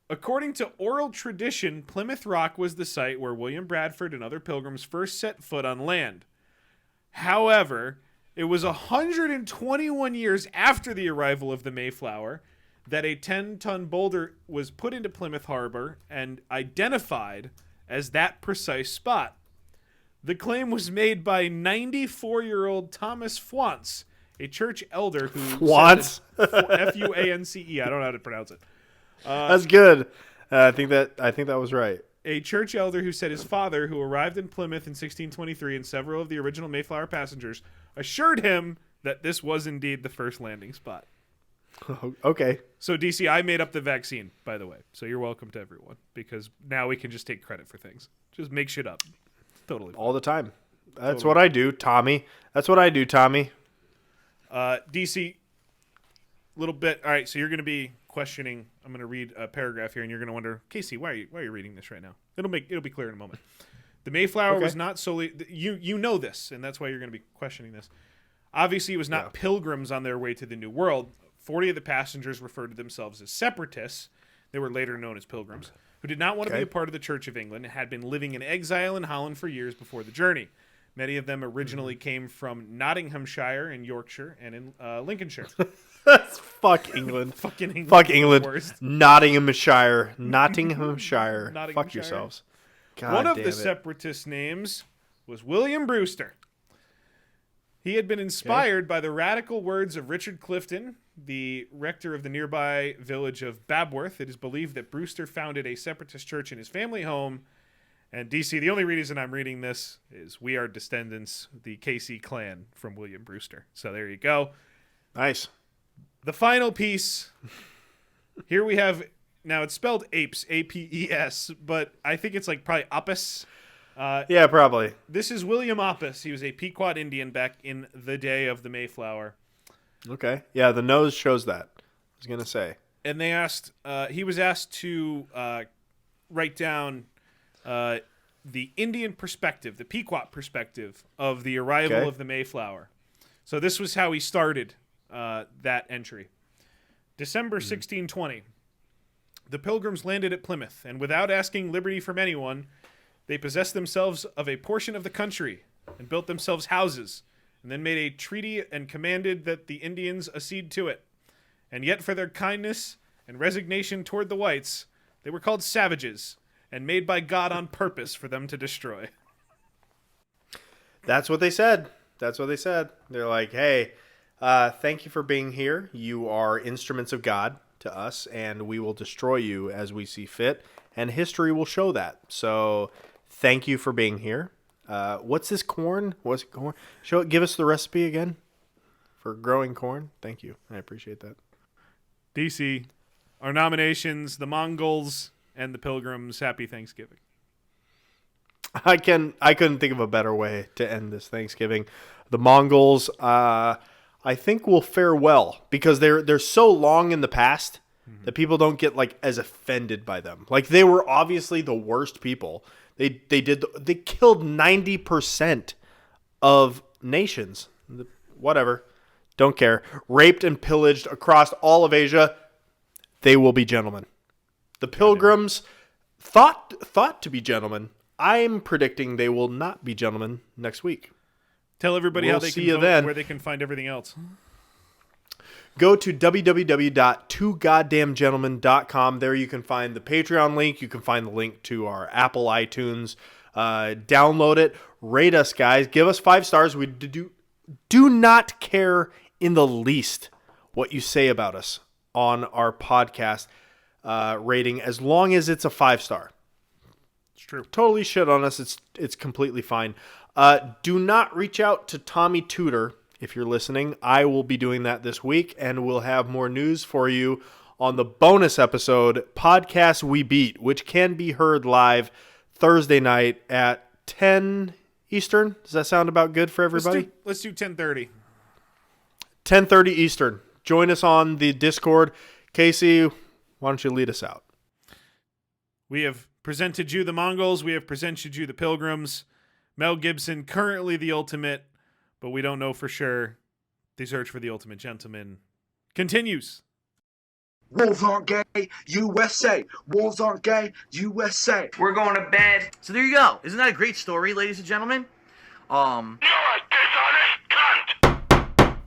According to oral tradition, Plymouth Rock was the site where William Bradford and other pilgrims first set foot on land. However, it was 121 years after the arrival of the Mayflower that a 10-ton boulder was put into Plymouth Harbor and identified as that precise spot. The claim was made by 94-year-old Thomas Fuance, a church elder who... Fuance? F-U-A-N-C-E. I don't know how to pronounce it. That's good. I think that was right. A church elder who said his father, who arrived in Plymouth in 1623, and several of the original Mayflower passengers assured him that this was indeed the first landing spot. Okay. So, DC, I made up the vaccine, by the way. So you're welcome to everyone, because now we can just take credit for things. Just make shit up. Totally. All the time. That's what I do, Tommy. That's what I do, Tommy. DC, little bit. All right, so you're going to be questioning. I'm going to read a paragraph here, and you're going to wonder, Casey, why are you reading this right now? It'll be clear in a moment. The Mayflower was not solely you know this, and that's why you're going to be questioning this. Obviously, it was not pilgrims on their way to the New World. 40 of the passengers referred to themselves as separatists. They were later known as pilgrims, who did not want to be a part of the Church of England and had been living in exile in Holland for years before the journey. Many of them originally came from Nottinghamshire in Yorkshire and in Lincolnshire. Fuck England. Fucking England. Fuck England. Nottinghamshire. Fuck yourselves. God One of damn the it. separatist names was William Brewster. He had been inspired by the radical words of Richard Clifton, the rector of the nearby village of Babworth. It is believed that Brewster founded a separatist church in his family home. And DC, the only reason I'm reading this is we are descendants, the KC clan from William Brewster. So there you go. Nice. The final piece. Here we have, now it's spelled apes, A-P-E-S, but I think it's like probably Apis. Yeah, probably. This is William Apis. He was a Pequot Indian back in the day of the Mayflower. Okay. Yeah, the nose shows that. I was going to say. And they asked, he was asked to write down the Indian perspective, the Pequot perspective of the arrival of the Mayflower. So this was how he started that entry. December 1620. The Pilgrims landed at Plymouth, and without asking liberty from anyone, they possessed themselves of a portion of the country and built themselves houses, and then made a treaty and commanded that the Indians accede to it. And yet for their kindness and resignation toward the whites, they were called savages, and made by God on purpose for them to destroy. That's what they said. They're like, hey, thank you for being here. You are instruments of God to us, and we will destroy you as we see fit. And history will show that. So thank you for being here. What's this corn? What's it corn? Give us the recipe again for growing corn. Thank you. I appreciate that. DC, our nominations, the Mongols and the Pilgrims. Happy Thanksgiving. I couldn't think of a better way to end this Thanksgiving. The Mongols, I think will fare well because they're so long in the past that people don't get like as offended by them. Like they were obviously the worst people. They killed 90% of nations. Whatever. Don't care. Raped and pillaged across all of Asia. They will be gentlemen. The Pilgrims thought to be gentlemen. I'm predicting they will not be gentlemen next week. Tell everybody how they can vote, then. where they can find everything else. Go to www.twogoddamngentlemen.com. There you can find the Patreon link. You can find the link to our Apple iTunes. Download it. Rate us, guys. Give us 5 stars. We do not care in the least what you say about us on our podcast rating, as long as it's a 5-star. It's true. Totally shit on us. It's completely fine. Do not reach out to Tommy Tudor if you're listening. I will be doing that this week, and we'll have more news for you on the bonus episode, Podcast We Beat, which can be heard live Thursday night at 10 Eastern. Does that sound about good for everybody? Let's do 10:30. 10:30 Eastern. Join us on the Discord. Casey, why don't you lead us out? We have presented you the Mongols. We have presented you the Pilgrims. Mel Gibson, currently the ultimate, but we don't know for sure. The search for the ultimate gentleman continues. Wolves aren't gay, USA. Wolves aren't gay, USA. We're going to bed. So there you go. Isn't that a great story, ladies and gentlemen?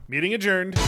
Meeting adjourned.